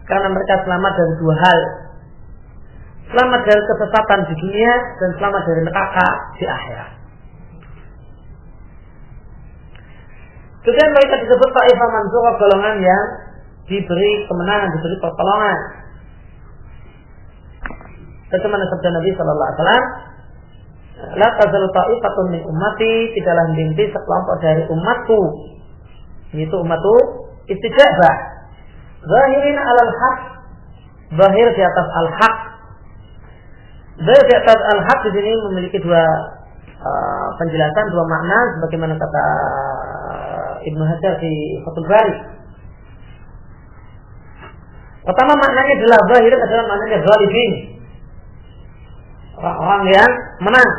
Karena mereka selamat dari dua hal. Selamat dari kesesatan di dunia dan selamat dari neraka di akhirat. Kemudian mereka disebut taifah mansurah, golongan yang diberi kemenangan, diberi pertolongan. Bagaimana sabda Nabi sallallahu alaihi wasallam, la tazalu ta'ifatun min ummati, tidaklah henti sekelompok dari umatku, yaitu umatku istijabah, zahirin alal haq, zahir di atas al-haq. Zahir di atas al-haq di sini memiliki dua penjelasan, dua makna, sebagaimana kata Ibnu Hajar di Fathul Bari. Pertama maknanya adalah zahir, adalah maknanya ghalibin, orang-orang yang menang.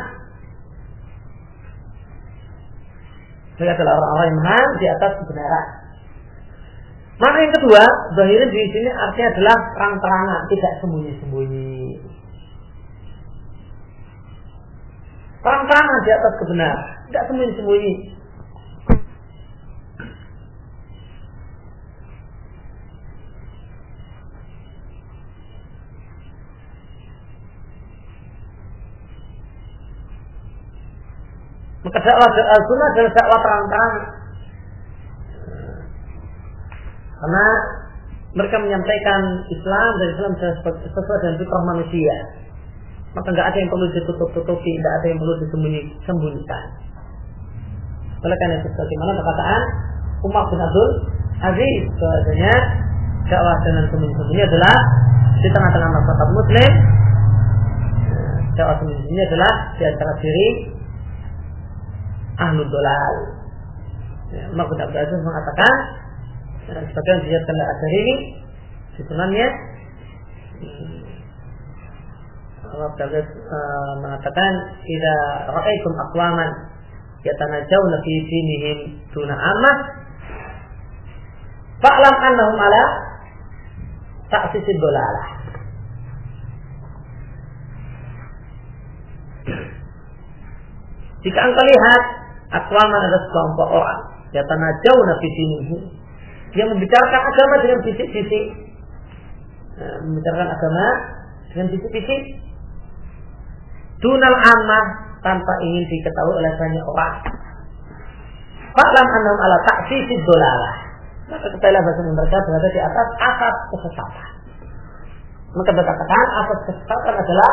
Mereka adalah orang-orang yang menang di atas kebenaran. Makna yang kedua, zahir di sini artinya adalah terang-terangan, tidak sembunyi-sembunyi. Terang-terangan di atas kebenaran, tidak sembunyi-sembunyi. Maka dakwah al-sunnah adalah dakwah terang-terangan. Karena mereka menyampaikan Islam dan Islam sesuai dengan fitrah manusia. Maka tidak ada yang perlu ditutup-tutupi, tidak ada yang perlu disembunyikan. Oleh karena itu, bagaimana perkataan Umar bin Abdul Aziz, bahwasanya dakwah dengan sembunyi-sembunyi adalah di tengah-tengah masyarakat Muslim. Dakwah sembunyi-sembunyi adalah di antara diri Ahlul Dolal. Umar bin Abdul Aziz mengatakan, sebagian dilihatkan oleh Ad-Darimi di sunannya, Umar bin Abdul Aziz mengatakan, "Idza ra'aitum aqwaman yatanajawna fi dinihim duna ammah, fa'lam annahum ala ta'sisid dolalah." Jika engkau lihat aqwaman ada sekelompok orang yatanajawna fi dinihim, yang membicarakan agama dengan bisik-bisik, membicarakan agama dengan bisik-bisik, dunal ammah, tanpa ingin diketahui oleh banyak orang. Fa'lam annahum ala ta'sisid dolalah, maka ketahuilah bahwa mereka berada di atas asas kesesatan. Maka berkatakan asas kesesatan adalah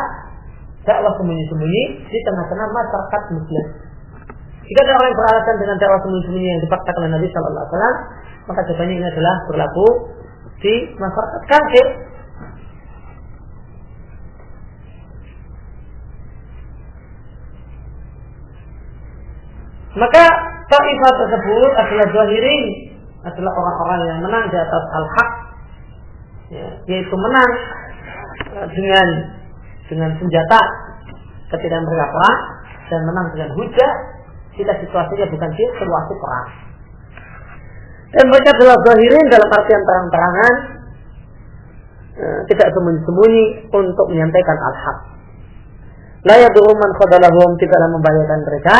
dakwah sembunyi-sembunyi di tengah-tengah masyarakat Muslim. Jika ada orang yang beralasan dengan dakwah sembunyi-sembunyi yang dipaksakan oleh Nabi Sallallahu Alaihi Wasallam, maka jawabannya ini adalah berlaku di masyarakat kafir. Maka taifah tersebut adalah zahirin, adalah orang-orang yang menang di atas al-haq, yaitu menang dengan senjata ketika mereka perang, dan menang dengan hujah jika situasinya bukan situasi perang. Dan mereka adalah zahirin dalam artian terang-terangan, tidak sembunyi-sembunyi untuk menyampaikan al-haq. La yadurru man khadalahum, tidaklah membahayakan mereka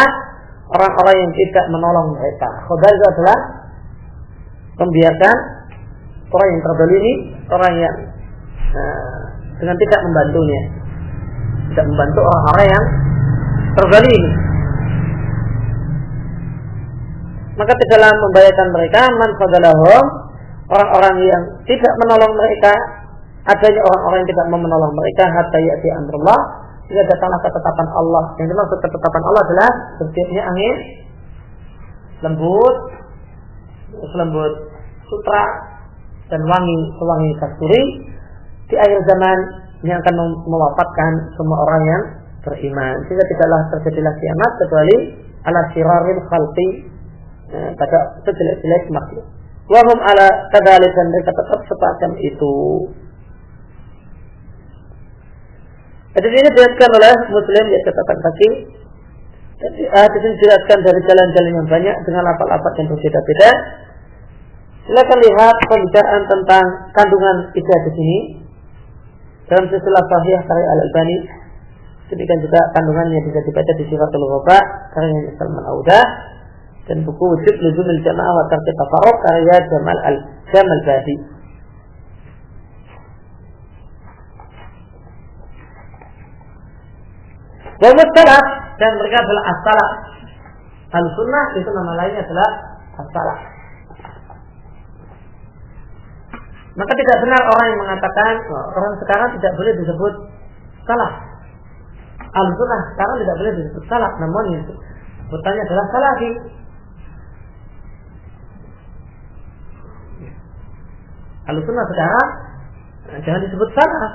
orang-orang yang tidak menolong mereka. Khadal itu adalah membiarkan orang yang terzalimi, orang yang dengan tidak membantunya, tidak membantu orang-orang yang terzalimi. Maka tidaklah membahayakan mereka man khadalahum, orang-orang yang tidak menolong mereka, adanya orang-orang yang tidak mau menolong mereka hatta ya'ti amrullah, Jika datanglah ketetapan Allah. Yang dimaksud ketetapan Allah adalah setiapnya angin lembut sutra dan wangi kasturi di akhir zaman yang akan mewafatkan semua orang yang beriman. Sehingga tidaklah terjadilah kiamat kecuali ala syiraril khalqi, pada sejelek-jelek makhluk. Wa hum ala kadzalik, dan mereka tetap semacam itu. Hadis ini dijelaskan oleh Muslim di catatan kaki. Hadis ini dijelaskan dari jalan-jalan yang banyak dengan lafaz-lafaz yang berbeda-beda. Silakan lihat pembicaraan tentang kandungan isi hadis ini dalam silsilah sahih karya Al-Albani. Demikian juga kandungannya bisa dibaca di Siratul Ghafa karya Salman Audah dan buku Wujud Luzumil Jamaah wa Tarki Tafarruq karya Jamal Badi. Dan mustalah, dan mereka adalah as-salaf. Al-sunnah itu nama lainnya adalah as-salaf. Maka tidak benar orang yang mengatakan orang sekarang tidak boleh disebut salaf. Al-sunnah sekarang tidak boleh disebut salaf, namun yang sebutannya adalah salafi. Al-sunnah sekarang jangan disebut salaf,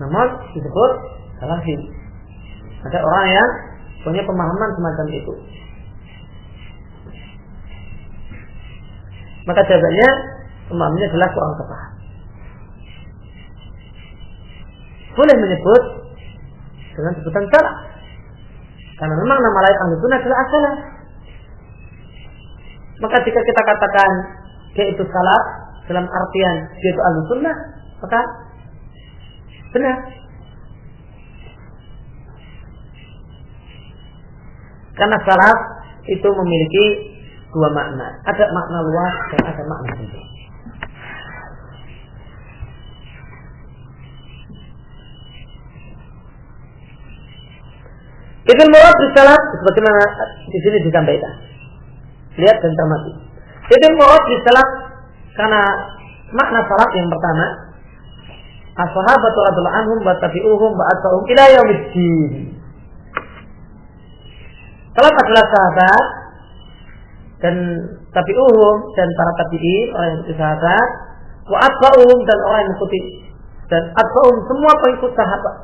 namun disebut salafi. Ada orang yang punya pemahaman semacam itu. Maka jawabannya pemahamannya adalah kurang tepat. Boleh menyebut dengan sebutan salaf, karena memang nama lain Ahlussunnah adalah as-salaf. Maka jika kita katakan dia itu salaf dalam artian dia itu Ahlussunnah, maka benar. Karena salaf itu memiliki dua makna. Ada makna luas dan ada makna sempit. Itu murad di salaf sebagaimana di sini disampaikan. Lihat dan cermati. Itu murad di salaf karena makna salaf yang pertama, as-sahabatu radhiyallahu anhum wa tabi'uhum wa atba'uhum ila yaumiddin. Salaf adalah sahabat dan tabi'uhum dan para tabi'in, orang yang mengikuti sahabat, wa atba'uhum dan orang yang mengikuti, dan atba'uhum semua pengikut sahabat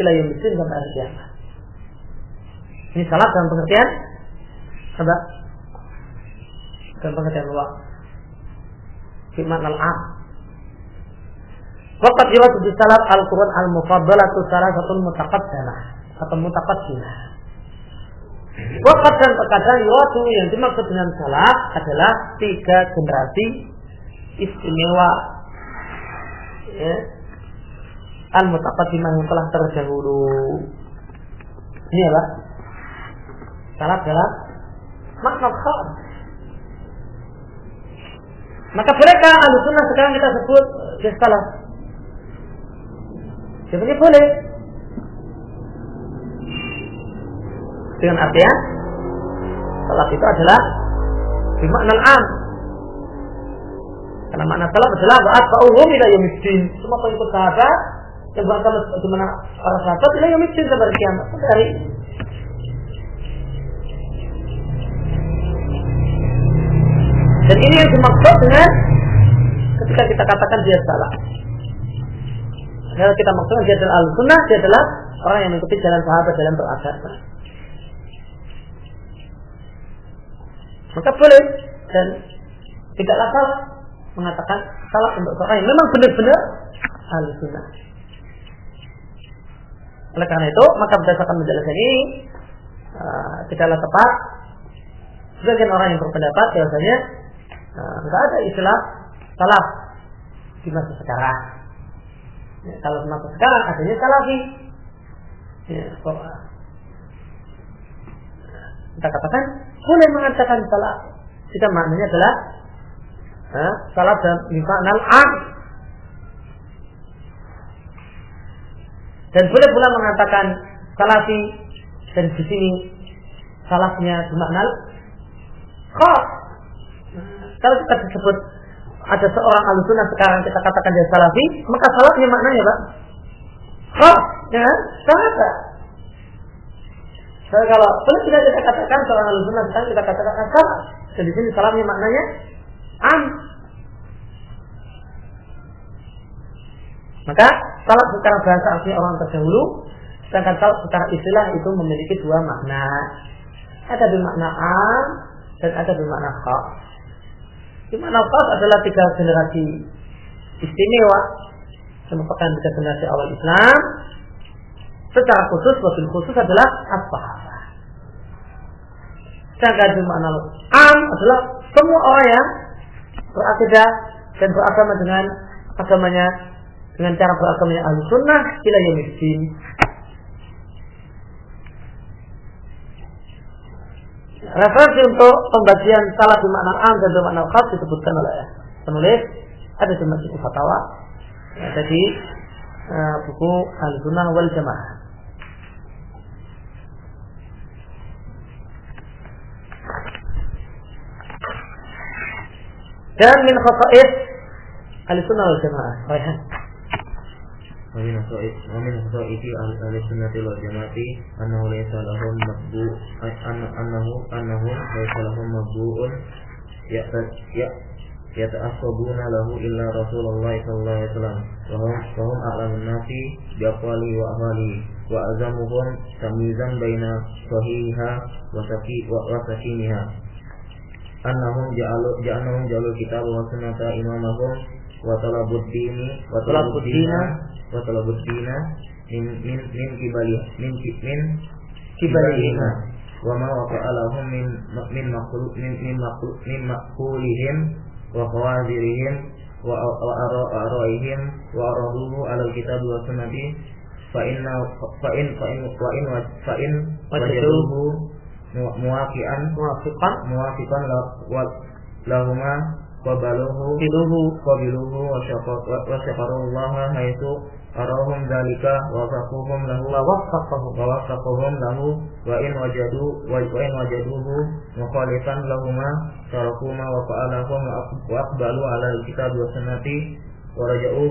ila yaumiddin sampai hari kiamat. Ini salaf dalam pengertian apa? Dalam pengertian luas. Fi makna al-'am. Waqad riwayat di salaf al-Qur'an al-mufaddalah salasatun mutaqaddamah atau mutaqaddimah. Waqad dan terkadang riwayat yang dimaksud dengan salaf adalah 3 generasi istimewa, ya, al-mutaqaddimah yang telah terdahulu. Ini apa? Salaf adalah makna khas. Maka mereka Ahlussunnah sekarang kita sebut dia salaf. Sebenarnya boleh dengan artian salaf itu adalah bimakna al-'am. Karena makna salaf adalah ba'atba'uhum ila yaumiddin. Semua pengikut sahabat yang beragama sebagaimana para sahabat ila yaumiddin sampai kiamat. Dari dan ini yang dimaksud dengan ketika kita katakan dia salaf. Kalau kita maksudkan dia adalah Ahlussunnah, dia adalah orang yang mengikuti jalan sahabat dalam beragama. Maka boleh dan tidaklah salah mengatakan salah untuk orang yang memang benar-benar Ahlussunnah. Oleh karena itu, maka berdasarkan penjelasan ini tidaklah tepat sebagian orang yang berpendapat bahwasanya tidak ada istilah salaf di masa sekarang. Ya, kalau masa sekarang adanya salafi. Ya, kita katakan boleh mengatakan salaf jika maknanya adalah salaf dan makna al-'am. Dan boleh pula mengatakan salafi dan di sini salafnya bermakna khas. Kalau kita disebut ada seorang Ahlussunnah sekarang kita katakan dia salafi, maka salafnya maknanya Pak ya, sahabat. Jadi kalau boleh tidak kita katakan seorang Ahlussunnah, kita katakan asal. Dan di sini salamnya maknanya am. Maka salat secara bahasa asli orang terdahulu, sedangkan salat secara istilah itu memiliki dua makna. Ada bermakna am dan ada bermakna khas. Bermakna khas adalah 3 generasi istimewa yang merupakan 3 generasi awal Islam. Secara khusus, wabil khusus adalah as-sahabah. Sedangkan bermakna am adalah semua orang yang berakidah dan beragama dengan agamanya, dengan cara beragamanya Ahlussunnah ila yaumiddin. Referensi untuk pembagian salat bermakna am dan bermakna khas disebutkan oleh penulis ada di Majmu' Fatawa, ada di buku Ahlussunnah wal Jamaah. Dan min khasa'is Ahlussunnah wal Jamaah. Raihan. ومن خصائص أهل السنة والجماعة أنه ليس لهم مطبوع أنه ليس لهم مطبوع يتعصبون له إلا رسول الله صلى الله عليه وسلم وهم أعلم الناس بأقواله وأفعاله وأعظمهم تمييزا بين صحيحها وسقيمها أنهم جعلوا الكتاب والسنة إمامهم وطلبوا الدين من كبالهما وما وقع لهم من مقولهم وخواذرهم وآرائهم وأرادوه على الكتاب والسنة فإن وجدوه موافقا لهما قبلوه وشكروا الله حيث أراهم ذلك ووفقهم له وإن وجدوه مخالفا لهما تركوا ما وقع لهم وأقبلوا على الكتاب والسنة ورجعوا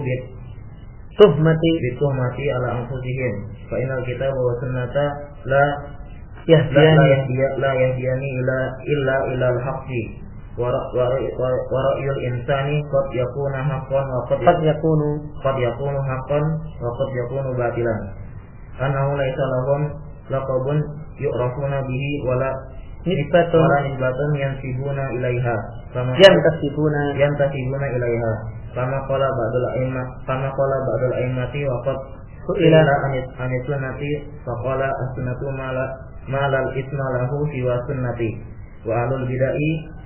بالتهمة على أنفسهم فإن الكتاب والسنة لا يهديان إلى الحق ورأي الإنسان قد يكون حقا وقد يكون حقا وقد يكون باطلا أنه ليس لهم لقب يعرفون به ولا نسبة ينتسبون إليها كما قال بعض الأئمة وقد سئل عن السنة فقال السنة ما لا الإثم له سوى السنة وأهل البدع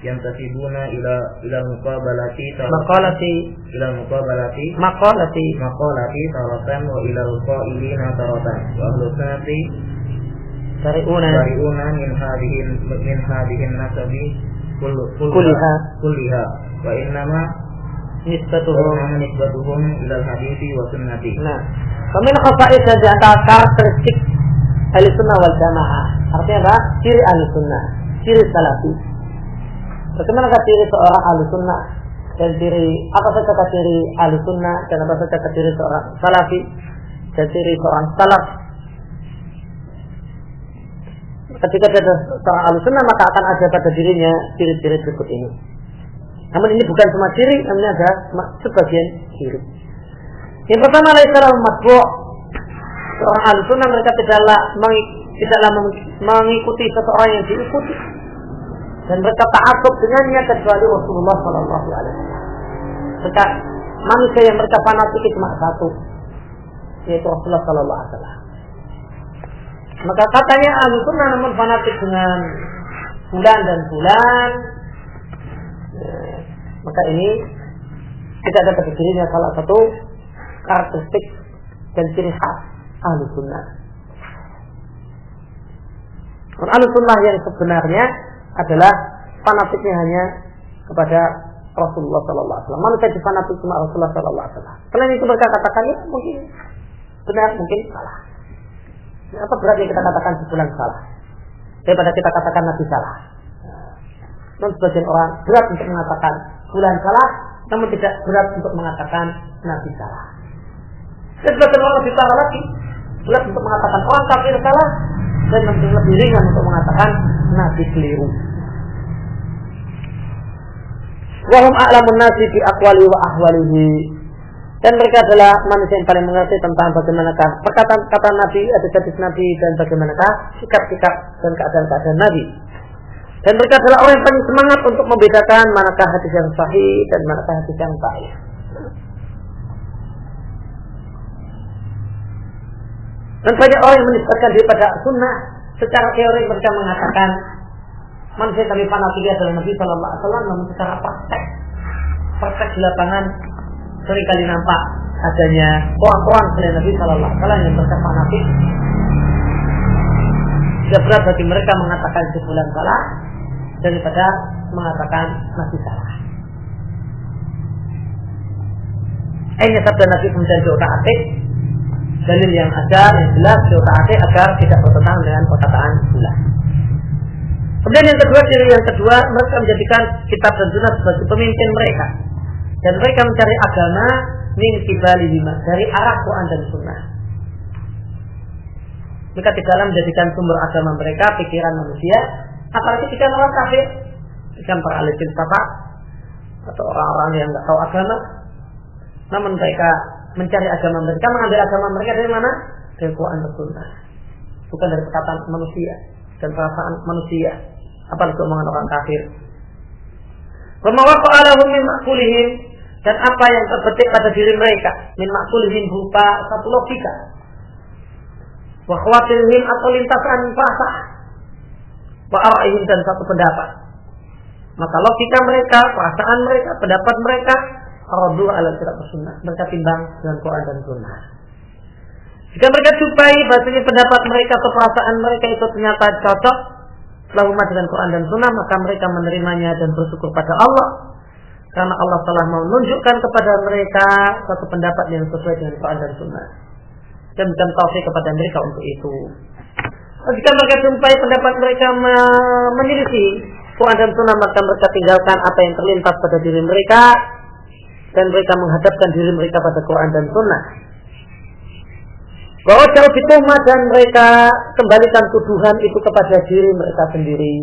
ينتسبون إلى المقابلة تارة وإلى القائلين تارة وأهل السنة بريئون من هذه النسب كلها وإنما نسبتهم إلى الحديث والسنة. Nah, pemin khasa'is di antara karakteristik Ahlussunnah wal Jamaah. Artinya apa? Ciri Ahlussunnah, ciri salafi. Bagaimana ciri seorang Ahlussunnah dan ciri apa saja ciri Ahlussunnah dan apa saja ciri seorang salafi dan ciri seorang salaf. Ketika dia seorang Ahlussunnah maka akan ada pada dirinya ciri-ciri berikut ini. Namun ini bukan semua ciri, namun ada sebagian ciri. Yang pertama adalah matbu'. Seorang Ahlussunnah mereka tidaklah mengikuti seseorang yang diikuti, dan mereka ta'assub dengannya kecuali Rasulullah sallallahu alaihi wasallam. Mereka manusia yang mereka fanatik cuma satu, yaitu Rasulullah sallallahu alaihi wasallam. Maka katanya Ahlussunnah namun fanatik dengan fulan dan fulan. Maka ini tidak ada pada dirinya salah satu karakteristik dan ciri khas Ahlussunnah. Ahlussunnah yang sebenarnya adalah fanatiknya hanya kepada Rasulullah sallallahu alaihi wasallam. Manusia fanatik cuma Rasulullah sallallahu alaihi wasallam. Selain itu mereka katakan ya mungkin benar, mungkin salah. Apa beratnya kita katakan sebulan salah daripada kita katakan Nabi salah. Dan sebagian orang berat untuk mengatakan bulan salah, namun tidak berat untuk mengatakan Nabi salah. Dan sebagian orang lebih parah lagi, berat untuk mengatakan orang kafir salah, dan lebih ringan untuk mengatakan Nabi keliru. Wahum a'lamun nasi fi aqwali wa ahwalihi. Dan mereka adalah manusia yang paling mengerti tentang bagaimanakah perkataan Nabi, hadis Nabi, dan bagaimanakah sikap-sikap dan keadaan-keadaan Nabi. Dan mereka adalah orang yang paling semangat untuk membedakan manakah hadis yang sahih dan manakah hadis yang baik. Dan banyak orang yang menisbatkan diri pada sunnah. Secara teori mereka mengatakan manusia kami fanatik adalah Nabi Sallallahu Alaihi Wasallam, namun secara praktek di lapangan seringkali nampak adanya orang-orang selain Nabi Sallallahu Alaihi Wasallam yang mereka fanatik. Tidak berat bagi mereka mengatakan sebulan salah daripada mengatakan Nabi salah. Ini sabda Nabi kemudian diotak-atik. Dalil yang ada yang jelas diotak-atik agar tidak bertentangan dengan perkataan bulan. Kemudian yang kedua mereka menjadikan kitab dan sunnah sebagai pemimpin mereka, dan mereka mencari agama min qibali lima, dari arah Quran dan sunnah. Mereka tidaklah menjadikan sumber agama mereka pikiran manusia, apalagi jika orang kafir, jika para ahli filsafat atau orang-orang yang tidak tahu agama. Namun mereka mencari agama mereka, mengambil agama mereka dari mana? Dari Quran dan sunnah, bukan dari perkataan manusia dan perasaan manusia, apalagi omongan orang kafir. Wa ma waqa'a lahum min ma'qulihim, dan apa yang terbetik pada diri mereka min ma'qulihim berupa satu logika, wa khawatirihim atau lintasan perasaan, wa ara'ihim dan satu pendapat. Maka logika mereka, perasaan mereka, pendapat mereka radu ala kitab sunnah, mereka timbang dengan Quran dan sunnah. Jika mereka jumpai bahasanya pendapat mereka atau perasaan mereka itu ternyata cocok selama dengan Quran dan sunnah, maka mereka menerimanya dan bersyukur pada Allah, karena Allah telah menunjukkan kepada mereka satu pendapat yang sesuai dengan Quran dan sunnah, dan memberikan taufik kepada mereka untuk itu. Jika mereka jumpai pendapat mereka menyelisih Quran dan sunnah, maka mereka tinggalkan apa yang terlintas pada diri mereka, dan mereka menghadapkan diri mereka pada Quran dan sunnah. Bahwa jauh dituhmah, dan mereka kembalikan tuduhan itu kepada diri mereka sendiri.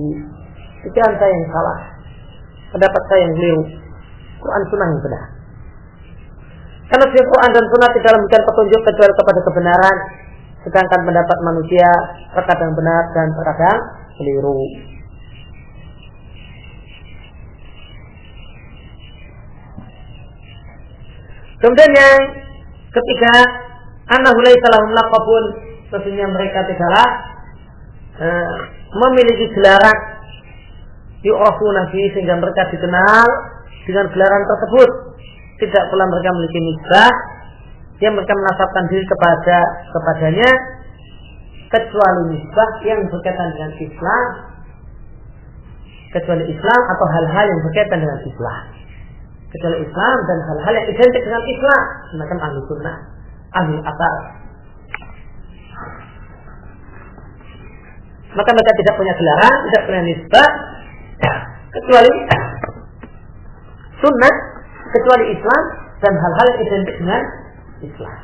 Pikiran saya yang salah, pendapat saya yang keliru, Quran sunnah yang benar. Karena Quran dan sunnah tidak memberikan petunjuk kecuali kepada kebenaran, sedangkan pendapat manusia terkadang benar dan terkadang keliru. Kemudian yang ketiga, annahu laisa lahum laqabun, sesungguhnya mereka tidaklah memiliki gelaran yu'rafuna bihi, sehingga mereka dikenal dengan gelaran tersebut. Tidak pula mereka memiliki nisbah yang mereka menasabkan diri kepadanya, kecuali nisbah yang berkaitan dengan Islam, kecuali Islam atau hal-hal yang berkaitan dengan Islam, kecuali Islam dan hal-hal yang identik dengan Islam, semacam ahli sunnah, ahli asar. Maka mereka tidak punya gelaran, tidak punya nisbah, kecuali sunnah, kecuali Islam dan hal-hal yang identik dengan Islam.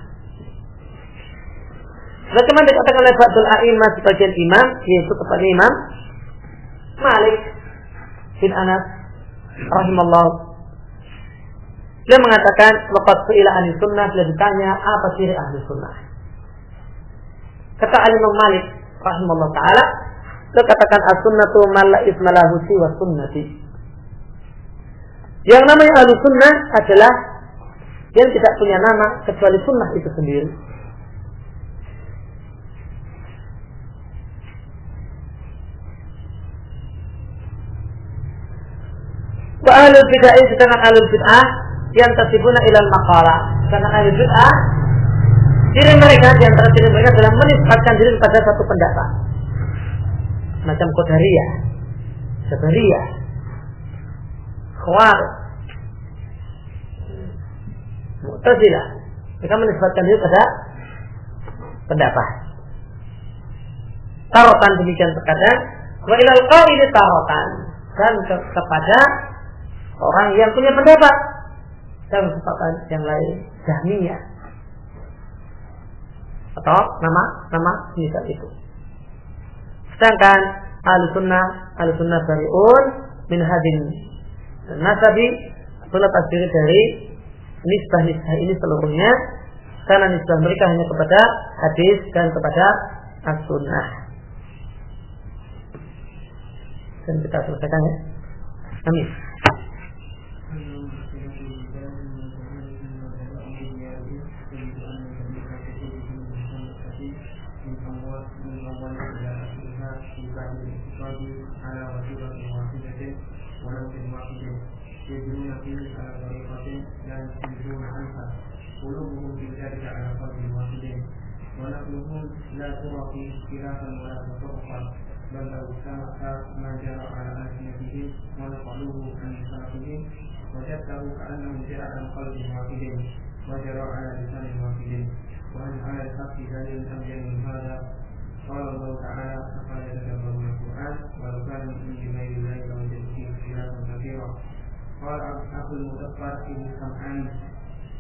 Bagaimana dikatakan oleh Ba'dul A'imah, sebagian imam, yaitu kepada Imam Malik bin Anas rahimahullah, dia mengatakan waqad su'ila ahli sunnah, dia ditanya apa ciri ahli sunnah. Kata Imam Malik rahimahullah ta'ala, dia katakan as-sunnatu man la isma lahu siwa sunnati. Yang namanya ahli sunnah adalah yang tidak punya nama kecuali sunnah itu sendiri. Wa ahlul bid'ah, sedangkan ahlul bid'ah yang tasibuna ilal maqala, karena ahli bid'ah ciri mereka, di antara ciri mereka adalah menisbatkan diri kepada satu pendapat, macam Qadariyah, Jabariyah, Khawarij, Mu'tazilah. Mereka menisbatkan diri pada pendapat. Tarotan demikian terkadang, wa ilal qaili tarotan, dan kepada orang yang punya pendapat. Dan kesempatan yang lain, Jahmiyah. atau nama semisal itu. Sedangkan Ahlussunnah bari'un min hadin nasabi, berlepas diri dari nisbah ini seluruhnya, karena nisbah mereka hanya kepada hadis dan kepada as-sunnah. Dan kita selesaikan ya. Amin. قلوبهم في ذلك على قلب واحد ونقلهم لا ترى فيه اختلافا ولا تفرقا بل لو سمعت ما جرى على ألسنتهم ونقلوه عن سلفهم وجدته كأنه جرى عن قلب واحد وجرى على لسان واحد وهل على الحق دليل أبين من هذا؟ قال الله تعالى أفلا يتدبرون القرآن ولو كان من عند غير الله لوجدوا فيه اختلافا كثيرا. قال أبو المظفر ابن سمعان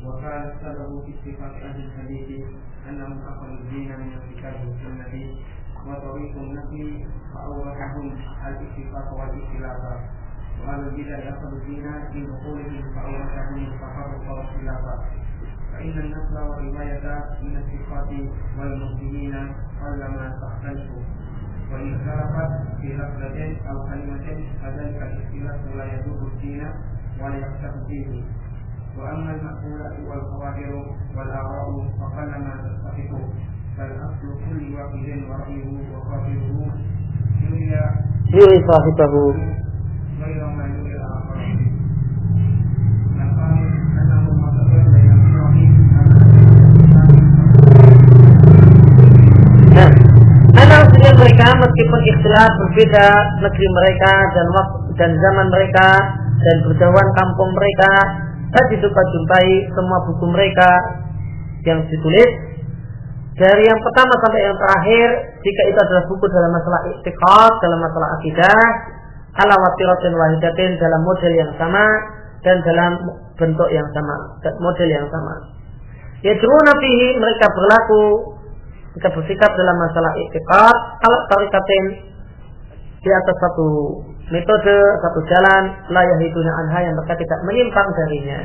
وقال السبب في اتفاق أهل الحديث أنهم أخذوا الدين من الكتاب والسنة وطريق النفي فأورثهم الاتفاق والاختلاف، وأهل البدع أخذوا الدين من عقولهم فأورثهم التفرق والاختلاف، فإن النقل والرواية من الثقات والمسلمين قلما تختلفوا، وإن اختلفت في لفظة أو كلمة فذلك الاختلاف لا يضر الدين ولا يختلف فيه. وأما المأكولات والخواطر والآراء فقلما تتفق، فالأصل كل واحد ورأيه وخاطره يري صاحبه غير ما يري الآخر. الخامس أنه مصدر بين الإبراهيم Anak mereka meskipun ikhtilaf berbeda negeri mereka dan zaman mereka dan berjauhan kampung mereka, tadi kita jumpai semua buku mereka yang ditulis dari yang pertama sampai yang terakhir, jika itu adalah buku dalam masalah i'tiqad, dalam masalah akidah, ala watiratin wahidatin, dalam model yang sama dan dalam bentuk yang sama, model yang sama. Yajruna fihi, mereka bersikap dalam masalah i'tiqad ala tarikatin, di atas satu metode, satu jalan, la yahiduna anha, yang mereka tidak menyimpang darinya.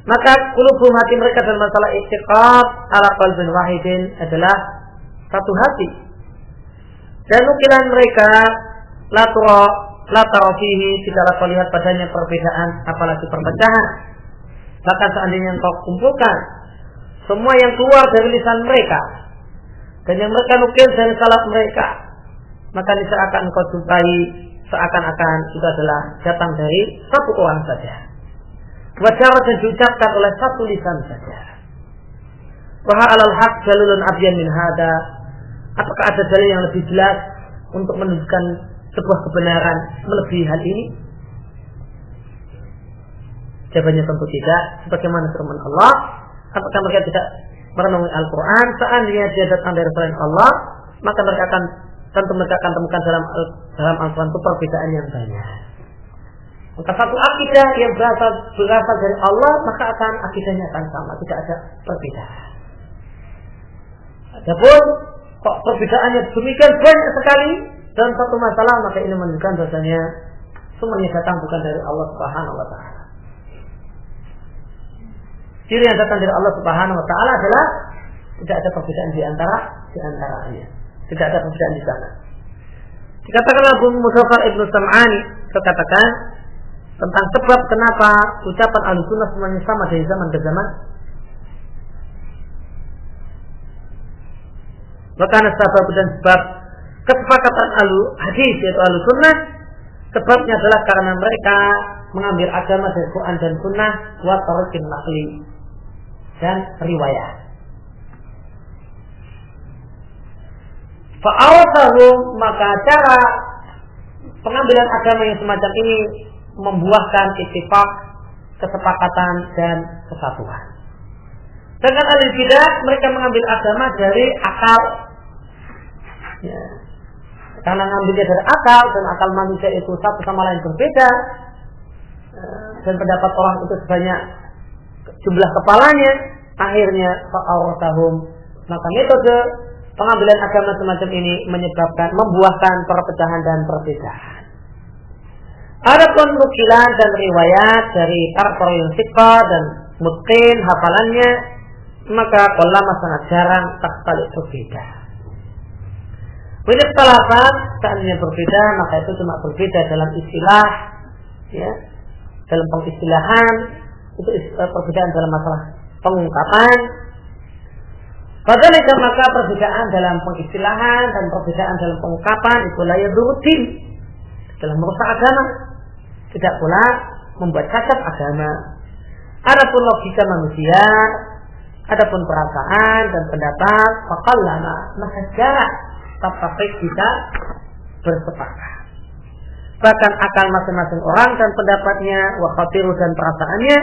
Maka qulubum, hati mereka dalam masalah i'tiqad ala qalbin wahidin, adalah satu hati. Dan nukilan mereka la tara fihi, tidaklah kau lihat padanya perbedaan, apalagi perpecahan. Bahkan seandainya engkau kumpulkan semua yang keluar dari lisan mereka dan yang mereka nukil dari salaf mereka, maka niscaya akan kau jumpai seakan-akan itu adalah datang dari satu orang saja, wajar dan diucapkan oleh satu lisan saja. Wa alal haq dalilun abyan min hada, apakah ada dalil yang lebih jelas untuk menunjukkan sebuah kebenaran melebihi hal ini? Jawabannya tentu tidak. Sebagaimana firman Allah, apakah mereka tidak merenungi Al-Quran? Seandainya dia datang dari selain Allah, maka mereka akan temukan dalam Al-Quran itu perbedaan yang banyak. Maka satu akidah yang berasal dari Allah, maka akidahnya akan sama, tidak ada perbedaan. Adapun kok perbedaannya demikian banyak sekali dalam satu masalah, maka ini menunjukkan bahwasanya semuanya datang bukan dari Allah Subhanahu wa taala. Ciri yang datang dari Allah Subhanahu wa taala adalah tidak ada perbedaan di antaranya. Tidak ada perbedaan di sana. Dikatakan Abu Muzaffar Ibnu Sam'ani, katakan tentang sebab kenapa ucapan Ahlussunnah semuanya sama dari zaman ke zaman. Maka sebab dan sebab kesepakatan hadis yaitu Ahlussunnah, sebabnya adalah karena mereka mengambil agama dari Quran dan Sunnah wa tariqin naqli, dan riwayat. Fa'awatahum, maka cara pengambilan agama yang semacam ini membuahkan ittifaq, kesepakatan dan kesatuan. Dengan ahli bidah, mereka mengambil agama dari akal. Ya. Karena mengambilnya dari akal, dan akal manusia itu satu sama lain berbeda, dan pendapat orang itu sebanyak jumlah kepalanya, akhirnya fa'awratahum, maka metode pengambilan agama semacam ini membuahkan perpecahan dan perbedaan. Adapun nukilan dan riwayat dari para yang thiqah dan mutqin hafalannya, maka ulama sangat jarang tak sekali berbeda. Bila salafat seandainya berbeda, maka itu cuma berbeda dalam istilah, ya, dalam pengistilahan, itu perbedaan dalam masalah pengungkapan. Padahal maka perbedaan dalam pengistilahan dan perbedaan dalam pengungkapan itu la yaduruddin, dalam merusak agama, tidak pula membuat cacat agama. Adapun logika manusia, adapun perasaan dan pendapat, faqallama, maka jarang sampai kita bersepakat. Bahkan akal masing-masing orang dan pendapatnya, wa khatiru dan perasaannya,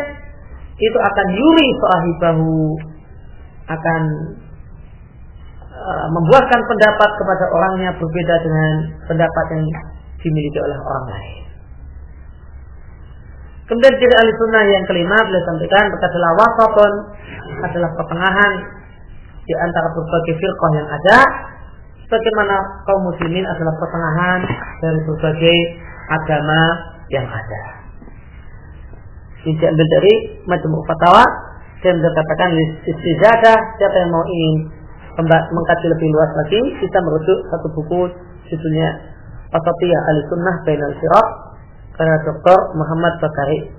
itu akan yuri sahibahu, akan membuahkan pendapat kepada orangnya berbeda dengan pendapat yang dimiliki oleh orang lain. Kemudian ciri ahli sunnah yang kelima beliau sampaikan adalah wasatun, adalah pertengahan di antara berbagai firqah yang ada, bagaimana kaum muslimin adalah pertengahan dari berbagai agama yang ada. Ini diambil dari Majmu' Fatawa dan dikatakan istizadah, siapa yang mau ingin mengkaji lebih luas lagi, kita merujuk satu buku judulnya Wasatiyah Ahlussunnah Bainal Firaq karya Dr. Muhammad Bakari.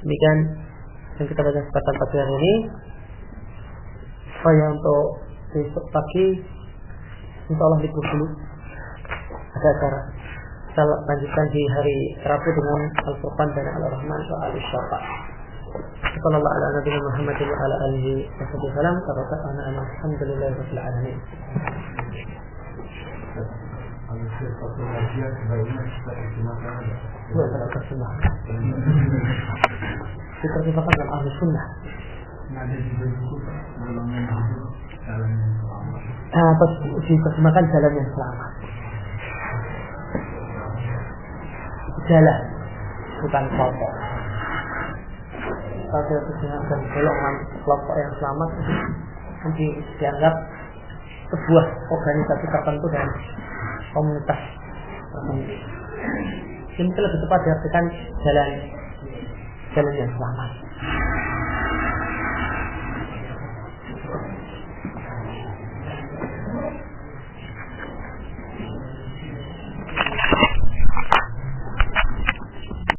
Demikian yang kita baca kesempatan pagi hari ini. Saya untuk besok pagi insya Allah libur dulu, ada acara. Kita lanjutkan di hari Rabu dengan Al-Furqan dan Al-Rahman wa Al-Syafa. Sallallahu ala nabiyina Muhammadin wa ala alihi wa sahbihi wasallam. Tabaraka alhamdulillahi rabbil alamin. Diterjemahkan dalam ahli sunnah. Diterjemahkan jalan yang selamat. Jalan, bukan kelompok. Kalau diterjemahkan golongan kelompok yang selamat, nanti dianggap sebuah organisasi tertentu dan komunitas tertentu. Ini lebih tepat diartikan jalan yang selamat.